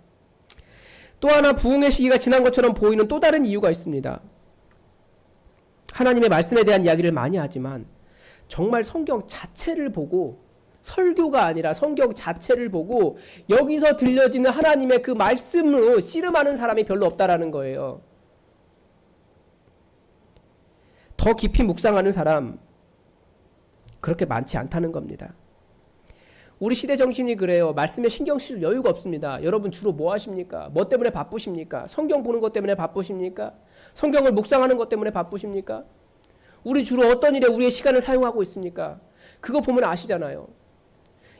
Speaker 1: 또 하나 부흥의 시기가 지난 것처럼 보이는 또 다른 이유가 있습니다. 하나님의 말씀에 대한 이야기를 많이 하지만 정말 성경 자체를 보고 설교가 아니라 성경 자체를 보고 여기서 들려지는 하나님의 그 말씀으로 씨름하는 사람이 별로 없다라는 거예요. 더 깊이 묵상하는 사람 그렇게 많지 않다는 겁니다. 우리 시대 정신이 그래요. 말씀에 신경 쓸 여유가 없습니다. 여러분 주로 뭐 하십니까? 뭐 때문에 바쁘십니까? 성경 보는 것 때문에 바쁘십니까? 성경을 묵상하는 것 때문에 바쁘십니까? 우리 주로 어떤 일에 우리의 시간을 사용하고 있습니까? 그거 보면 아시잖아요.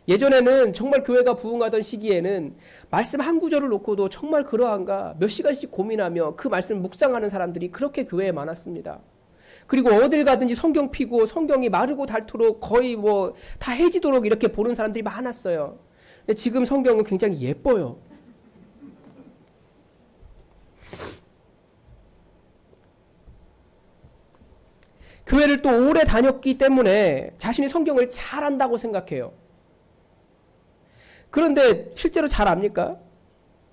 Speaker 1: 예전에는 정말 교회가 부흥하던 시기에는 말씀 한 구절을 놓고도 정말 그러한가 몇 시간씩 고민하며 그 말씀을 묵상하는 사람들이 그렇게 교회에 많았습니다. 그리고 어딜 가든지 성경 피고 성경이 마르고 닳도록 거의 뭐 다 해지도록 이렇게 보는 사람들이 많았어요. 근데 지금 성경은 굉장히 예뻐요. 교회를 또 오래 다녔기 때문에 자신이 성경을 잘 안다고 생각해요. 그런데 실제로 잘 압니까?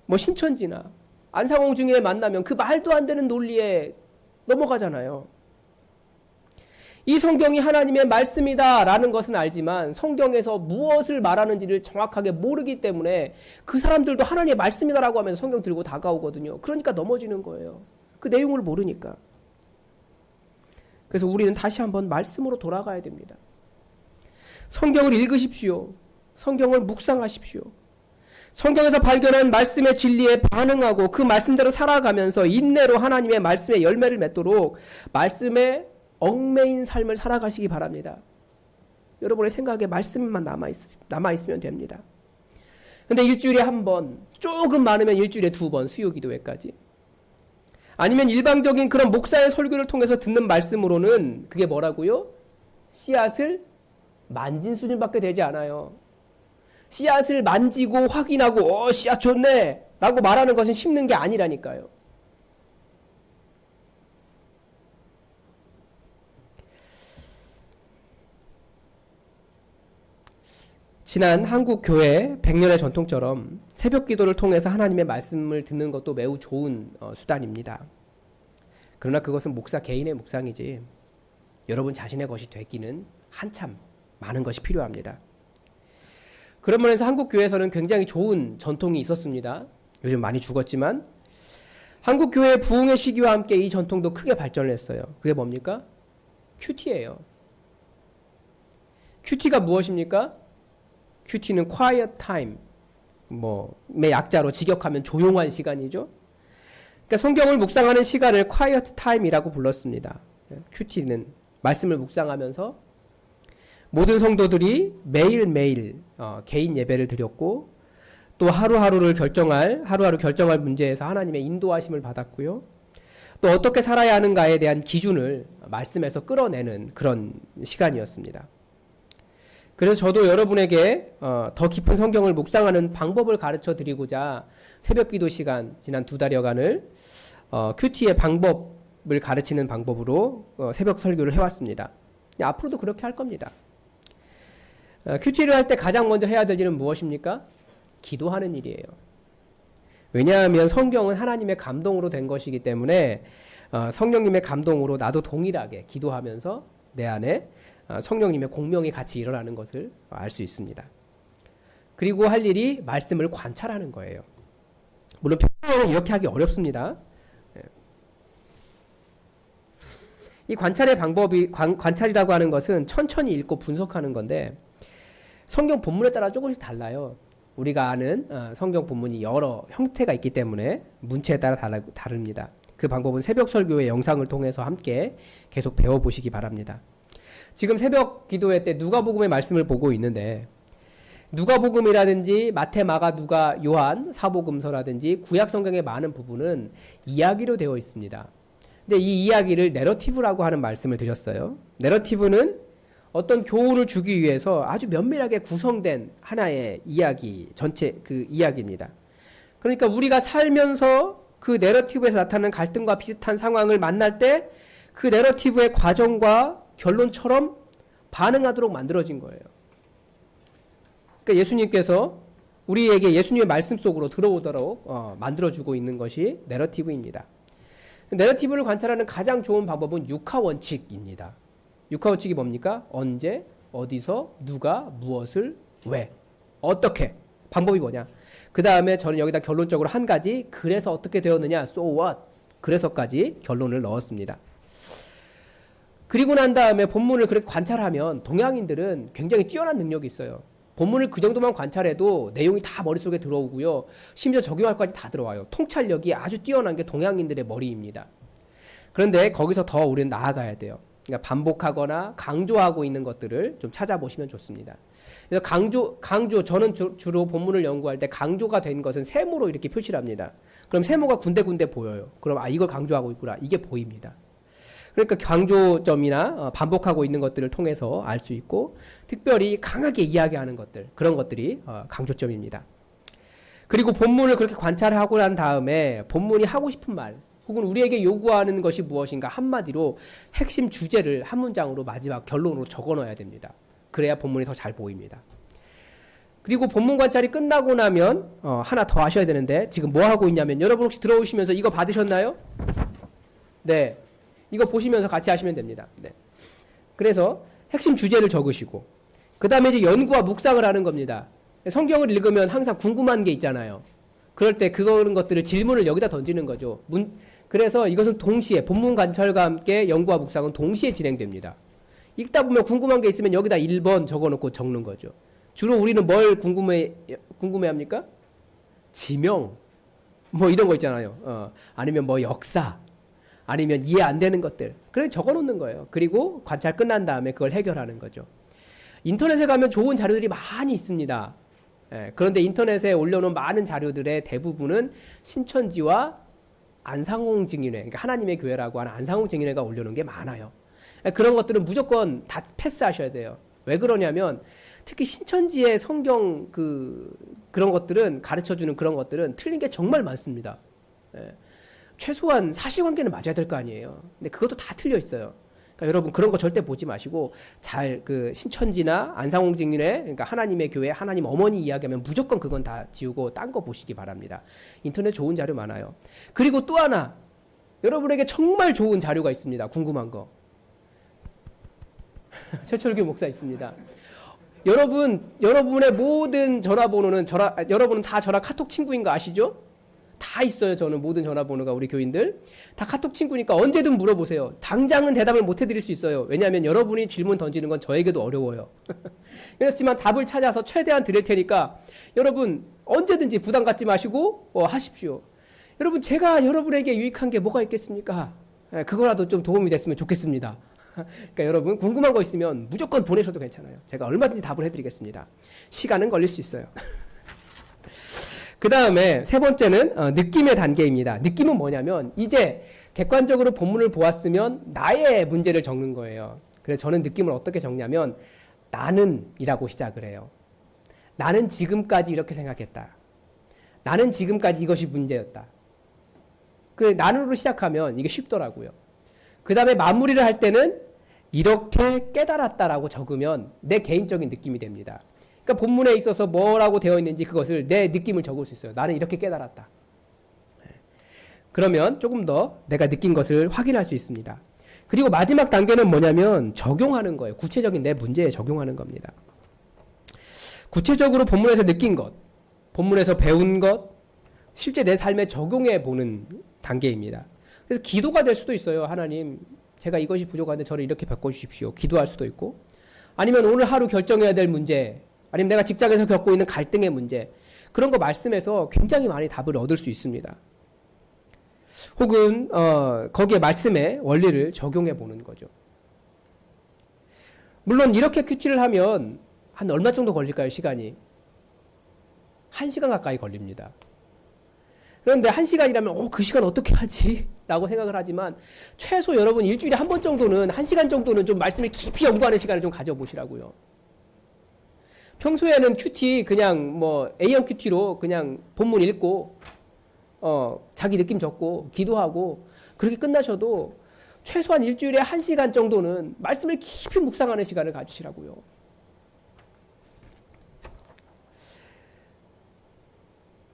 Speaker 1: 뭐 신천지나 안상홍 중에 만나면 그 말도 안 되는 논리에 넘어가잖아요. 이 성경이 하나님의 말씀이다라는 것은 알지만 성경에서 무엇을 말하는지를 정확하게 모르기 때문에 그 사람들도 하나님의 말씀이다라고 하면서 성경 들고 다가오거든요. 그러니까 넘어지는 거예요. 그 내용을 모르니까. 그래서 우리는 다시 한번 말씀으로 돌아가야 됩니다. 성경을 읽으십시오. 성경을 묵상하십시오. 성경에서 발견한 말씀의 진리에 반응하고 그 말씀대로 살아가면서 인내로 하나님의 말씀의 열매를 맺도록 말씀에 얽매인 삶을 살아가시기 바랍니다. 여러분의 생각에 말씀만 남아있으면 됩니다. 근데 일주일에 한 번, 조금 많으면 일주일에 2번 수요기도회까지. 아니면 일방적인 그런 목사의 설교를 통해서 듣는 말씀으로는 그게 뭐라고요? 씨앗을 만진 수준밖에 되지 않아요. 씨앗을 만지고 확인하고 씨앗 좋네 라고 말하는 것은 심는 게 아니라니까요. 지난 한국 교회 100년의 전통처럼 새벽 기도를 통해서 하나님의 말씀을 듣는 것도 매우 좋은 수단입니다. 그러나 그것은 목사 개인의 묵상이지 여러분 자신의 것이 되기는 한참 많은 것이 필요합니다. 그런 면에서 한국 교회에서는 굉장히 좋은 전통이 있었습니다. 요즘 많이 죽었지만 한국 교회 부흥의 시기와 함께 이 전통도 크게 발전을 했어요. 그게 뭡니까? 큐티예요. 큐티가 무엇입니까? 큐티는 quiet time, 의 약자로 직역하면 조용한 시간이죠. 그러니까 성경을 묵상하는 시간을 quiet time이라고 불렀습니다. 큐티는 말씀을 묵상하면서 모든 성도들이 매일매일 개인 예배를 드렸고 또 하루하루 결정할 문제에서 하나님의 인도하심을 받았고요. 또 어떻게 살아야 하는가에 대한 기준을 말씀에서 끌어내는 그런 시간이었습니다. 그래서 저도 여러분에게 더 깊은 성경을 묵상하는 방법을 가르쳐 드리고자 새벽 기도 시간 지난 2달여간을 큐티의 방법을 가르치는 방법으로 새벽 설교를 해왔습니다. 앞으로도 그렇게 할 겁니다. 큐티를 할 때 가장 먼저 해야 될 일은 무엇입니까? 기도하는 일이에요. 왜냐하면 성경은 하나님의 감동으로 된 것이기 때문에 성령님의 감동으로 나도 동일하게 기도하면서 내 안에 성령님의 공명이 같이 일어나는 것을 알 수 있습니다. 그리고 할 일이 말씀을 관찰하는 거예요. 물론 평소에는 이렇게 하기 어렵습니다. 이 관찰의 방법이 관찰이라고 하는 것은 천천히 읽고 분석하는 건데 성경 본문에 따라 조금씩 달라요. 우리가 아는 성경 본문이 여러 형태가 있기 때문에 문체에 따라 다릅니다. 그 방법은 새벽 설교의 영상을 통해서 함께 계속 배워보시기 바랍니다. 지금 새벽 기도회 때 누가복음의 말씀을 보고 있는데 누가복음이라든지 마태, 마가, 누가, 요한, 사복음서라든지 구약 성경의 많은 부분은 이야기로 되어 있습니다. 근데 이 이야기를 내러티브라고 하는 말씀을 드렸어요. 내러티브는 어떤 교훈을 주기 위해서 아주 면밀하게 구성된 하나의 이야기, 전체 그 이야기입니다. 그러니까 우리가 살면서 그 내러티브에서 나타나는 갈등과 비슷한 상황을 만날 때 그 내러티브의 과정과 결론처럼 반응하도록 만들어진 거예요. 그러니까 예수님께서 우리에게 예수님의 말씀 속으로 들어오도록 만들어주고 있는 것이 내러티브입니다. 내러티브를 관찰하는 가장 좋은 방법은 육하 원칙입니다. 육하 원칙이 뭡니까? 언제, 어디서, 누가, 무엇을, 왜, 어떻게. 방법이 뭐냐? 그 다음에 저는 여기다 결론적으로 한 가지, 그래서 어떻게 되었느냐, so what, 그래서까지 결론을 넣었습니다. 그리고 난 다음에 본문을 그렇게 관찰하면 동양인들은 굉장히 뛰어난 능력이 있어요. 본문을 그 정도만 관찰해도 내용이 다 머릿속에 들어오고요. 심지어 적용할 까지 다 들어와요. 통찰력이 아주 뛰어난 게 동양인들의 머리입니다. 그런데 거기서 더 우리는 나아가야 돼요. 그러니까 반복하거나 강조하고 있는 것들을 좀 찾아보시면 좋습니다. 그래서 강조, 저는 주로 본문을 연구할 때 강조가 된 것은 세모로 이렇게 표시를 합니다. 그럼 세모가 군데군데 보여요. 그럼 이걸 강조하고 있구나. 이게 보입니다. 그러니까 강조점이나 반복하고 있는 것들을 통해서 알 수 있고 특별히 강하게 이야기하는 것들, 그런 것들이 강조점입니다. 그리고 본문을 그렇게 관찰하고 난 다음에 본문이 하고 싶은 말 혹은 우리에게 요구하는 것이 무엇인가 한마디로 핵심 주제를 한 문장으로 마지막 결론으로 적어 넣어야 됩니다. 그래야 본문이 더 잘 보입니다. 그리고 본문 관찰이 끝나고 나면 하나 더 하셔야 되는데 지금 뭐 하고 있냐면 여러분 혹시 들어오시면서 이거 받으셨나요? 네. 이거 보시면서 같이 하시면 됩니다. 네. 그래서 핵심 주제를 적으시고 그 다음에 이제 연구와 묵상을 하는 겁니다. 성경을 읽으면 항상 궁금한 게 있잖아요. 그럴 때 그런 것들을 질문을 여기다 던지는 거죠. 그래서 이것은 동시에 본문 관찰과 함께 연구와 묵상은 동시에 진행됩니다. 읽다 보면 궁금한 게 있으면 여기다 1번 적어놓고 적는 거죠. 주로 우리는 뭘 궁금해합니까? 지명 뭐 이런 거 있잖아요. 아니면 뭐 역사 아니면 이해 안 되는 것들 그래 적어놓는 거예요. 그리고 관찰 끝난 다음에 그걸 해결하는 거죠. 인터넷에 가면 좋은 자료들이 많이 있습니다. 그런데 인터넷에 올려놓은 많은 자료들의 대부분은 신천지와 안상홍 증인회, 그러니까 하나님의 교회라고 하는 안상홍 증인회가 올려놓은 게 많아요. 그런 것들은 무조건 다 패스하셔야 돼요. 왜 그러냐면 특히 신천지의 성경 그런 것들은 가르쳐주는 그런 것들은 틀린 게 정말 많습니다. 최소한 사실관계는 맞아야 될 거 아니에요. 근데 그것도 다 틀려 있어요. 그러니까 여러분 그런 거 절대 보지 마시고 잘 신천지나 안상홍 증인회, 그러니까 하나님의 교회, 하나님 어머니 이야기하면 무조건 그건 다 지우고 딴 거 보시기 바랍니다. 인터넷 좋은 자료 많아요. 그리고 또 하나 여러분에게 정말 좋은 자료가 있습니다. 궁금한 거. 최철규 목사 있습니다. 여러분의 모든 전화번호는 여러분은 다 저랑 카톡 친구인 거 아시죠? 다 있어요. 저는 모든 전화번호가 우리 교인들. 다 카톡 친구니까 언제든 물어보세요. 당장은 대답을 못 해드릴 수 있어요. 왜냐하면 여러분이 질문 던지는 건 저에게도 어려워요. 그렇지만 답을 찾아서 최대한 드릴 테니까 여러분 언제든지 부담 갖지 마시고 하십시오. 여러분 제가 여러분에게 유익한 게 뭐가 있겠습니까? 그거라도 좀 도움이 됐으면 좋겠습니다. 그러니까 여러분 궁금한 거 있으면 무조건 보내셔도 괜찮아요. 제가 얼마든지 답을 해드리겠습니다. 시간은 걸릴 수 있어요. 그 다음에 세 번째는 느낌의 단계입니다. 느낌은 뭐냐면 이제 객관적으로 본문을 보았으면 나의 문제를 적는 거예요. 그래서 저는 느낌을 어떻게 적냐면 나는 이라고 시작을 해요. 나는 지금까지 이렇게 생각했다. 나는 지금까지 이것이 문제였다. 그 나는으로 시작하면 이게 쉽더라고요. 그 다음에 마무리를 할 때는 이렇게 깨달았다라고 적으면 내 개인적인 느낌이 됩니다. 그러니까 본문에 있어서 뭐라고 되어 있는지 그것을 내 느낌을 적을 수 있어요. 나는 이렇게 깨달았다. 그러면 조금 더 내가 느낀 것을 확인할 수 있습니다. 그리고 마지막 단계는 뭐냐면 적용하는 거예요. 구체적인 내 문제에 적용하는 겁니다. 구체적으로 본문에서 느낀 것, 본문에서 배운 것, 실제 내 삶에 적용해 보는 단계입니다. 그래서 기도가 될 수도 있어요. 하나님, 제가 이것이 부족한데 저를 이렇게 바꿔주십시오. 기도할 수도 있고, 아니면 오늘 하루 결정해야 될 문제, 아니면 내가 직장에서 겪고 있는 갈등의 문제, 그런 거 말씀에서 굉장히 많이 답을 얻을 수 있습니다. 혹은 거기에 말씀의 원리를 적용해 보는 거죠. 물론 이렇게 큐티를 하면 한 얼마 정도 걸릴까요? 시간이 1시간 가까이 걸립니다. 그런데 1시간이라면 그 시간 어떻게 하지? 라고 생각을 하지만 최소 여러분 일주일에 한 번 정도는 1시간 정도는 좀 말씀을 깊이 연구하는 시간을 좀 가져보시라고요. 평소에는 큐티 그냥 뭐 A형 큐티로 그냥 본문 읽고 자기 느낌 적고 기도하고 그렇게 끝나셔도 최소한 일주일에 1시간 정도는 말씀을 깊이 묵상하는 시간을 가지시라고요.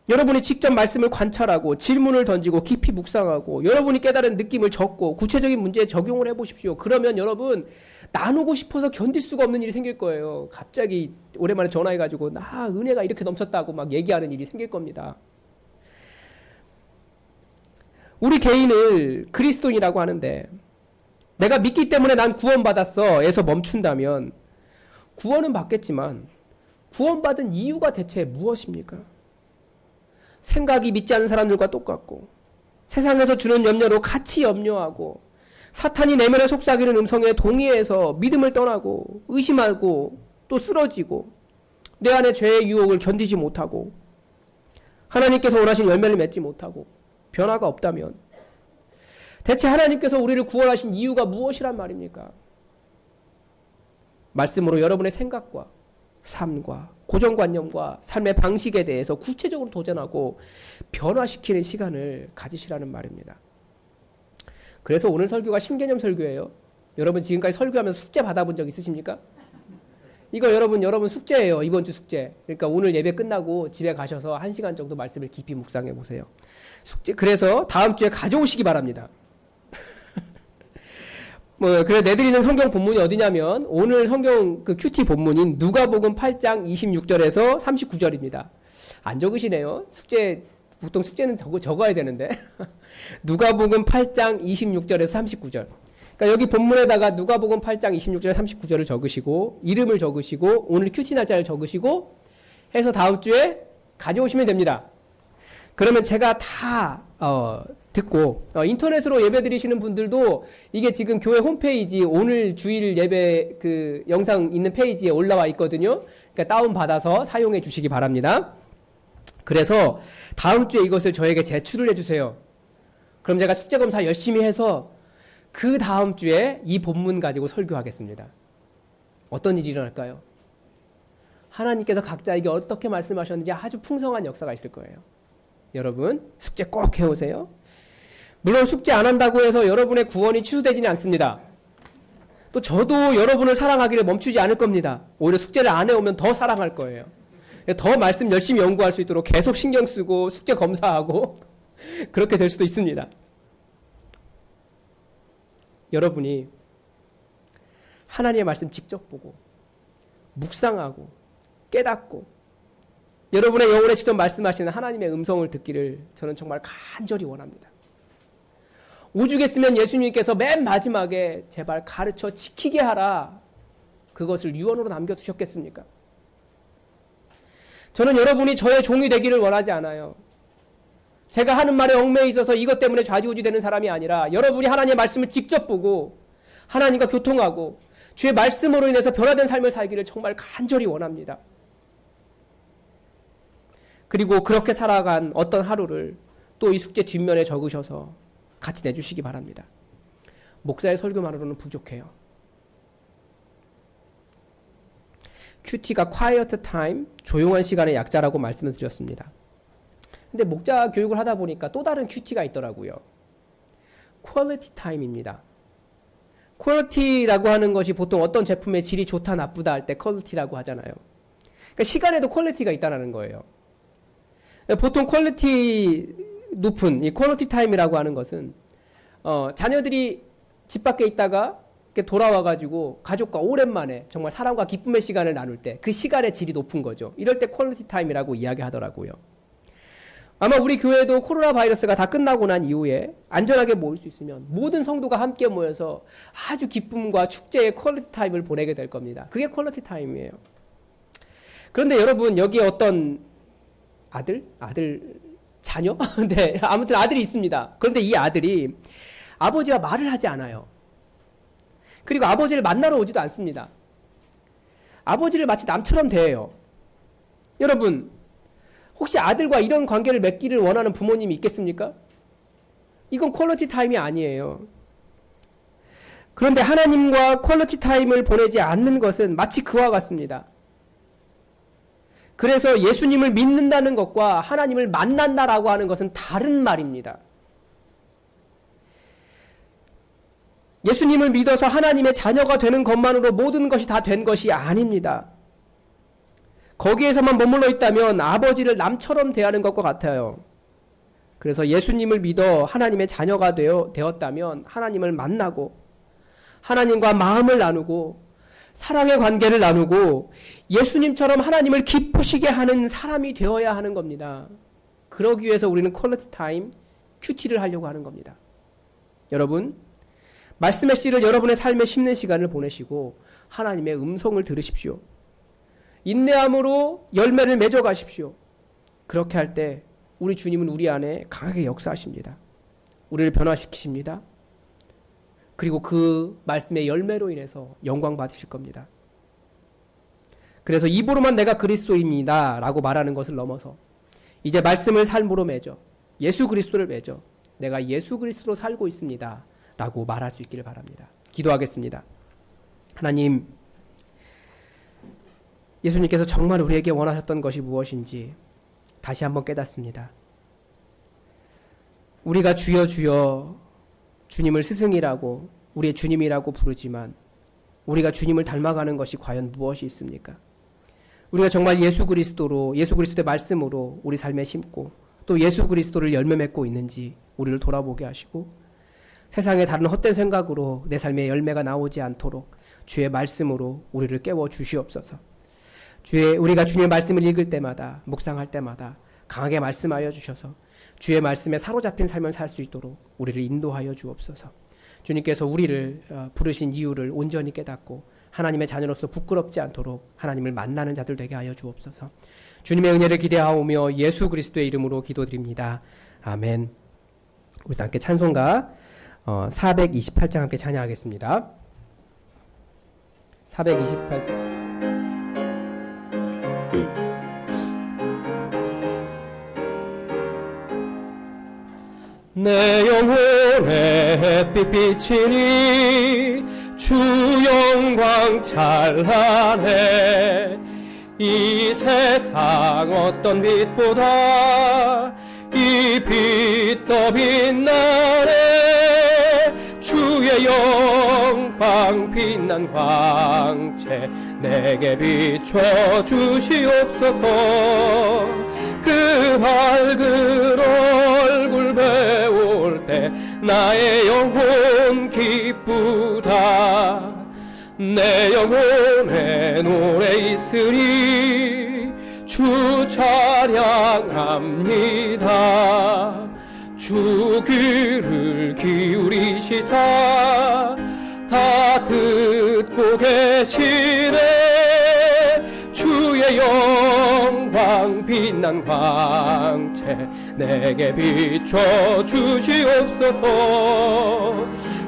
Speaker 1: 여러분이 직접 말씀을 관찰하고 질문을 던지고 깊이 묵상하고 여러분이 깨달은 느낌을 적고 구체적인 문제에 적용을 해보십시오. 그러면 여러분 나누고 싶어서 견딜 수가 없는 일이 생길 거예요. 갑자기 오랜만에 전화해가지고 나 은혜가 이렇게 넘쳤다고 막 얘기하는 일이 생길 겁니다. 우리 개인을 그리스도인이라고 하는데 내가 믿기 때문에 난 구원받았어 에서 멈춘다면 구원은 받겠지만 구원받은 이유가 대체 무엇입니까? 생각이 믿지 않는 사람들과 똑같고 세상에서 주는 염려로 같이 염려하고 사탄이 내면에 속삭이는 음성에 동의해서 믿음을 떠나고 의심하고 또 쓰러지고 내 안에 죄의 유혹을 견디지 못하고 하나님께서 원하신 열매를 맺지 못하고 변화가 없다면 대체 하나님께서 우리를 구원하신 이유가 무엇이란 말입니까? 말씀으로 여러분의 생각과 삶과 고정관념과 삶의 방식에 대해서 구체적으로 도전하고 변화시키는 시간을 가지시라는 말입니다. 그래서 오늘 설교가 신개념 설교예요. 여러분 지금까지 설교하면서 숙제 받아본 적 있으십니까? 이거 여러분 숙제예요. 이번 주 숙제. 그러니까 오늘 예배 끝나고 집에 가셔서 1시간 정도 말씀을 깊이 묵상해 보세요. 숙제. 그래서 다음 주에 가져오시기 바랍니다. 그래 내드리는 성경 본문이 어디냐면 오늘 성경 그 큐티 본문인 누가복음 8장 26절에서 39절입니다. 안 적으시네요. 보통 숙제는 적어야 되는데. 누가복음 8장 26절에서 39절. 그러니까 여기 본문에다가 누가복음 8장 26절 39절을 적으시고 이름을 적으시고 오늘 큐티 날짜를 적으시고 해서 다음 주에 가져오시면 됩니다. 그러면 제가 다 듣고 인터넷으로 예배 드리시는 분들도 이게 지금 교회 홈페이지 오늘 주일 예배 그 영상 있는 페이지에 올라와 있거든요. 그러니까 다운 받아서 사용해 주시기 바랍니다. 그래서 다음 주에 이것을 저에게 제출을 해 주세요. 그럼 제가 숙제 검사 열심히 해서 그 다음 주에 이 본문 가지고 설교하겠습니다. 어떤 일이 일어날까요? 하나님께서 각자에게 어떻게 말씀하셨는지 아주 풍성한 역사가 있을 거예요. 여러분 숙제 꼭 해오세요. 물론 숙제 안 한다고 해서 여러분의 구원이 취소되지는 않습니다. 또 저도 여러분을 사랑하기를 멈추지 않을 겁니다. 오히려 숙제를 안 해오면 더 사랑할 거예요. 더 말씀 열심히 연구할 수 있도록 계속 신경 쓰고 숙제 검사하고 그렇게 될 수도 있습니다. 여러분이 하나님의 말씀 직접 보고 묵상하고 깨닫고 여러분의 영혼에 직접 말씀하시는 하나님의 음성을 듣기를 저는 정말 간절히 원합니다. 오죽했으면 예수님께서 맨 마지막에 제발 가르쳐 지키게 하라, 그것을 유언으로 남겨두셨겠습니까? 저는 여러분이 저의 종이 되기를 원하지 않아요. 제가 하는 말에 얽매여 있어서 이것 때문에 좌지우지 되는 사람이 아니라 여러분이 하나님의 말씀을 직접 보고 하나님과 교통하고 주의 말씀으로 인해서 변화된 삶을 살기를 정말 간절히 원합니다. 그리고 그렇게 살아간 어떤 하루를 또 이 숙제 뒷면에 적으셔서 같이 내주시기 바랍니다. 목사의 설교만으로는 부족해요. QT가 Quiet Time, 조용한 시간의 약자라고 말씀을 드렸습니다. 근데 목자 교육을 하다 보니까 또 다른 QT가 있더라고요. Quality Time입니다. Quality라고 하는 것이 보통 어떤 제품의 질이 좋다 나쁘다 할 때 Quality라고 하잖아요. 그러니까 시간에도 퀄리티가 있다는 거예요. 보통 퀄리티 높은 이 퀄리티 타임이라고 하는 것은 자녀들이 집 밖에 있다가 이렇게 돌아와가지고 가족과 오랜만에 정말 사랑과 기쁨의 시간을 나눌 때 그 시간의 질이 높은 거죠. 이럴 때 퀄리티 타임이라고 이야기하더라고요. 아마 우리 교회도 코로나 바이러스가 다 끝나고 난 이후에 안전하게 모일 수 있으면 모든 성도가 함께 모여서 아주 기쁨과 축제의 퀄리티 타임을 보내게 될 겁니다. 그게 퀄리티 타임이에요. 그런데 여러분, 여기에 어떤 자녀? 네, 아무튼 아들이 있습니다. 그런데 이 아들이 아버지와 말을 하지 않아요. 그리고 아버지를 만나러 오지도 않습니다. 아버지를 마치 남처럼 대해요. 여러분, 혹시 아들과 이런 관계를 맺기를 원하는 부모님이 있겠습니까? 이건 퀄리티 타임이 아니에요. 그런데 하나님과 퀄리티 타임을 보내지 않는 것은 마치 그와 같습니다. 그래서 예수님을 믿는다는 것과 하나님을 만난다라고 하는 것은 다른 말입니다. 예수님을 믿어서 하나님의 자녀가 되는 것만으로 모든 것이 다 된 것이 아닙니다. 거기에서만 머물러 있다면 아버지를 남처럼 대하는 것과 같아요. 그래서 예수님을 믿어 하나님의 자녀가 되었다면 하나님을 만나고 하나님과 마음을 나누고 사랑의 관계를 나누고 예수님처럼 하나님을 기쁘시게 하는 사람이 되어야 하는 겁니다. 그러기 위해서 우리는 퀄리티 타임, QT를 하려고 하는 겁니다. 여러분, 말씀의 씨를 여러분의 삶에 심는 시간을 보내시고 하나님의 음성을 들으십시오. 인내함으로 열매를 맺어 가십시오. 그렇게 할 때 우리 주님은 우리 안에 강하게 역사하십니다. 우리를 변화시키십니다. 그리고 그 말씀의 열매로 인해서 영광 받으실 겁니다. 그래서 입으로만 내가 그리스도입니다 라고 말하는 것을 넘어서 이제 말씀을 삶으로 맺어 예수 그리스도를 맺어 내가 예수 그리스도로 살고 있습니다 라고 말할 수 있기를 바랍니다. 기도하겠습니다. 하나님, 예수님께서 정말 우리에게 원하셨던 것이 무엇인지 다시 한번 깨닫습니다. 우리가 주여 주여 주님을 스승이라고 우리의 주님이라고 부르지만 우리가 주님을 닮아가는 것이 과연 무엇이 있습니까? 우리가 정말 예수 그리스도의 말씀으로 우리 삶에 심고 또 예수 그리스도를 열매 맺고 있는지 우리를 돌아보게 하시고 세상의 다른 헛된 생각으로 내 삶에 열매가 나오지 않도록 주의 말씀으로 우리를 깨워 주시옵소서. 우리가 주님의 말씀을 읽을 때마다 묵상할 때마다 강하게 말씀하여 주셔서 주의 말씀에 사로잡힌 삶을 살 수 있도록 우리를 인도하여 주옵소서. 주님께서 우리를 부르신 이유를 온전히 깨닫고 하나님의 자녀로서 부끄럽지 않도록 하나님을 만나는 자들 되게 하여 주옵소서. 주님의 은혜를 기대하오며 예수 그리스도의 이름으로 기도드립니다. 아멘. 우리 함께 찬송가 428장 함께 찬양하겠습니다. 428장. 내 영혼에 햇빛 비치니 주 영광 찬란해. 이 세상 어떤 빛보다 이 빛 더 빛나네. 주의 영광 빛난 광채 내게 비춰 주시옵소서. 그 밝은 얼굴 배울 때 나의 영혼 기쁘다. 내 영혼에 노래 있으리 주 주 찬양합니다. 주 귀를 기울이시사 다 듣고 계시네. 주의 영광 빛난 광채 내게 비춰 주시옵소서.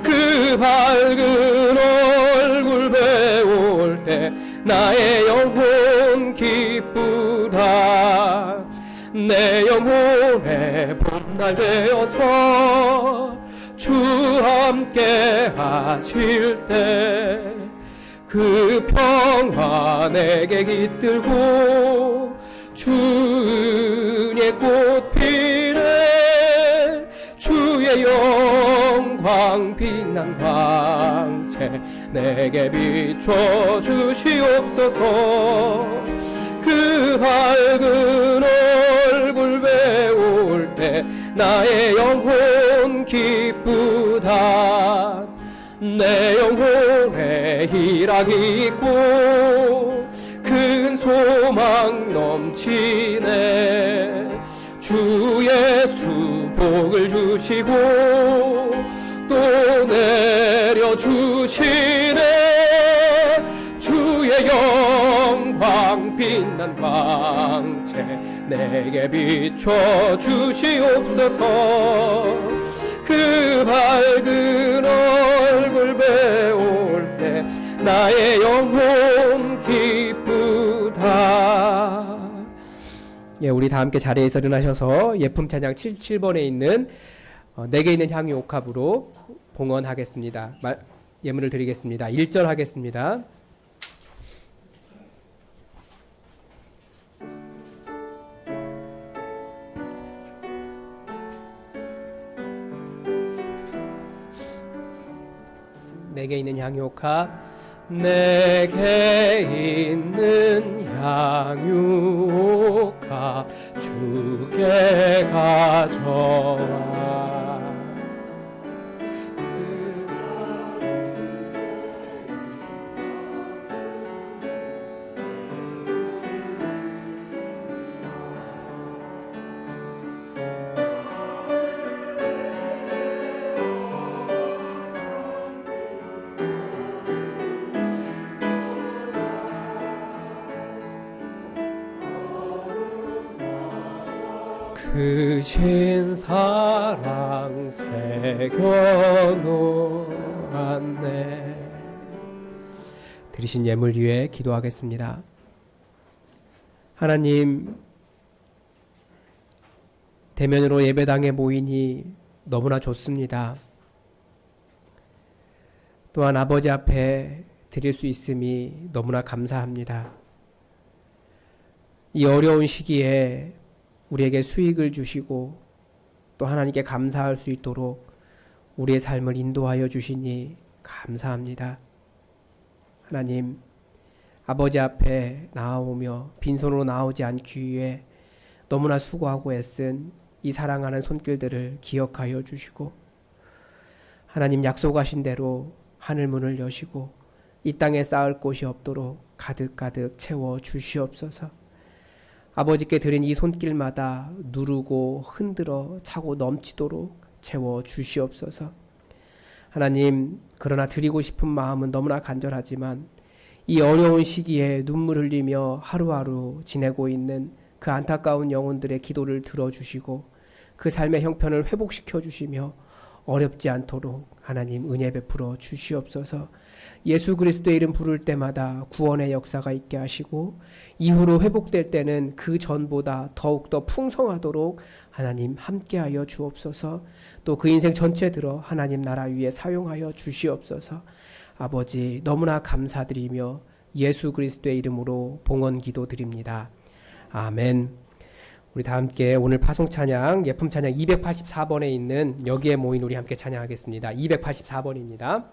Speaker 1: 그 밝은 얼굴 배울 때 나의 영혼 기쁘다. 내 영혼의 봄날 되어서 주 함께 하실 때 그 평화 내게 깃들고 주 은혜 꽃 피네. 주의 영광 빛난 광채 내게 비춰 주시옵소서. 그 밝은 얼굴 배울 때 나의 영혼 기쁘다. 내 영혼에 희락이 있고 큰 소망 넘치네. 주 예수 복을 주시고 또 내려주시네. 주의 영광 빛난 광채 내게 비춰 주시옵소서. 그 밝은 얼굴 배울 때 나의 영혼 기쁘다. 예, 우리 다 함께 자리에서 일어나셔서 예품 찬양 77번에 있는 내게 있는 향유 옥합으로 봉헌하겠습니다. 예물을 드리겠습니다. 1절 하겠습니다. 내게 있는 향유옥합. 내게 있는 향유옥합 주께 가져와. 크신 사랑 새겨놓았네. 드리신 예물 위해 기도하겠습니다. 하나님, 대면으로 예배당에 모이니 너무나 좋습니다. 또한 아버지 앞에 드릴 수 있음이 너무나 감사합니다. 이 어려운 시기에 우리에게 수익을 주시고 또 하나님께 감사할 수 있도록 우리의 삶을 인도하여 주시니 감사합니다. 하나님, 아버지 앞에 나아오며 빈손으로 나오지 않기 위해 너무나 수고하고 애쓴 이 사랑하는 손길들을 기억하여 주시고, 하나님 약속하신 대로 하늘 문을 여시고 이 땅에 쌓을 곳이 없도록 가득가득 채워 주시옵소서. 아버지께 드린 이 손길마다 누르고 흔들어 차고 넘치도록 채워 주시옵소서. 하나님, 그러나 드리고 싶은 마음은 너무나 간절하지만 이 어려운 시기에 눈물 흘리며 하루하루 지내고 있는 그 안타까운 영혼들의 기도를 들어주시고 그 삶의 형편을 회복시켜 주시며 어렵지 않도록 하나님 은혜 베풀어 주시옵소서. 예수 그리스도의 이름 부를 때마다 구원의 역사가 있게 하시고 이후로 회복될 때는 그 전보다 더욱더 풍성하도록 하나님 함께하여 주옵소서. 또 그 인생 전체 들어 하나님 나라 위에 사용하여 주시옵소서. 아버지, 너무나 감사드리며 예수 그리스도의 이름으로 봉헌 기도드립니다. 아멘. 우리 다 함께 오늘 파송 찬양, 예품 찬양 284번에 있는 여기에 모인 우리 함께 찬양하겠습니다. 284번입니다.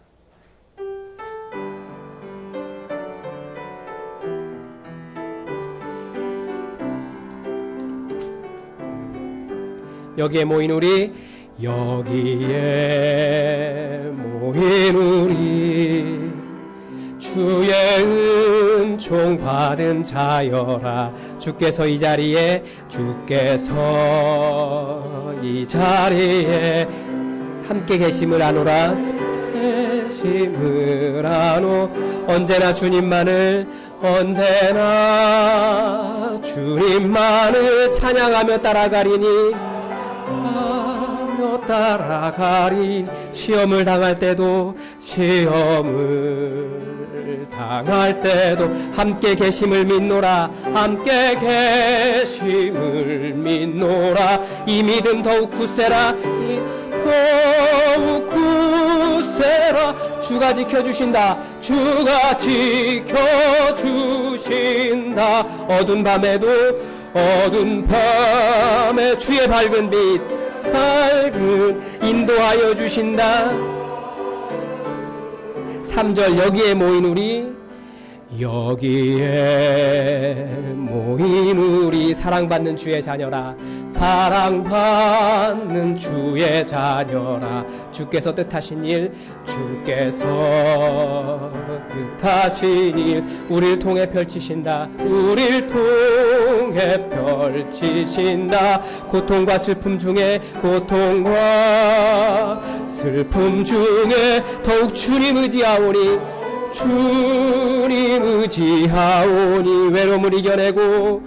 Speaker 1: 여기에 모인 우리, 여기에 모인 우리, 주 주의 은총 받은 자여라. 주께서 이 자리에 함께 계심을 아노라. 계심을 아노. 언제나 주님만을 찬양하며 따라가리니 시험을 당할 때도 함께 계심을 믿노라. 함께 계심을 믿노라. 이 믿음 더욱 굳세라. 주가 지켜주신다. 어두운 밤에 주의 밝은 인도하여 주신다. 3절 여기에 모인 우리 사랑받는 주의 자녀라. 주께서 뜻하신 일 우리를 통해 펼치신다. 고통과 슬픔 중에 더욱 주님 의지하오니 외로움을 이겨내고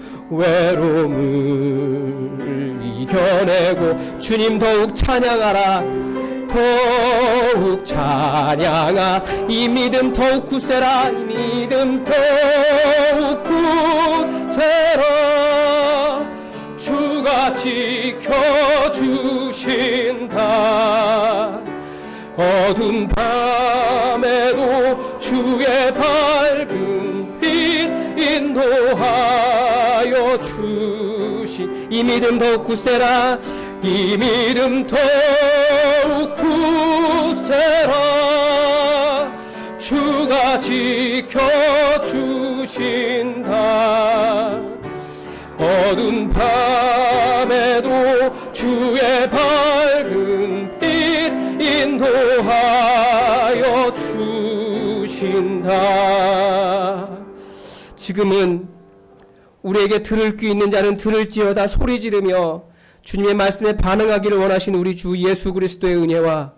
Speaker 1: 주님 더욱 찬양하라. 이 믿음 더욱 굳세라. 주가 지켜주신다. 어두운 밤에도 주의 밝은 빛 인도하여 주신 이 믿음 더욱 굳세라. 주가 지켜주신다. 어두운 밤에도 주의 밝은 빛 인도하여 주신다. 지금은 우리에게 들을 귀 있는 자는 들을지어다 소리 지르며 주님의 말씀에 반응하기를 원하신 우리 주 예수 그리스도의 은혜와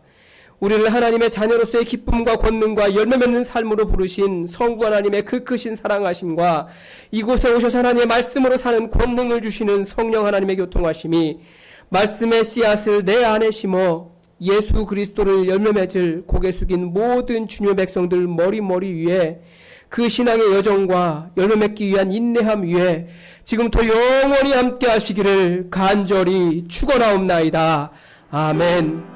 Speaker 1: 우리를 하나님의 자녀로서의 기쁨과 권능과 열매 맺는 삶으로 부르신 성부 하나님의 그 크신 사랑하심과 이곳에 오셔서 하나님의 말씀으로 사는 권능을 주시는 성령 하나님의 교통하심이 말씀의 씨앗을 내 안에 심어 예수 그리스도를 열매 맺을 고개 숙인 모든 주님의 백성들 머리 위에 그 신앙의 여정과 열매 맺기 위한 인내함 위에 지금부터 영원히 함께 하시기를 간절히 축원하옵나이다. 아멘.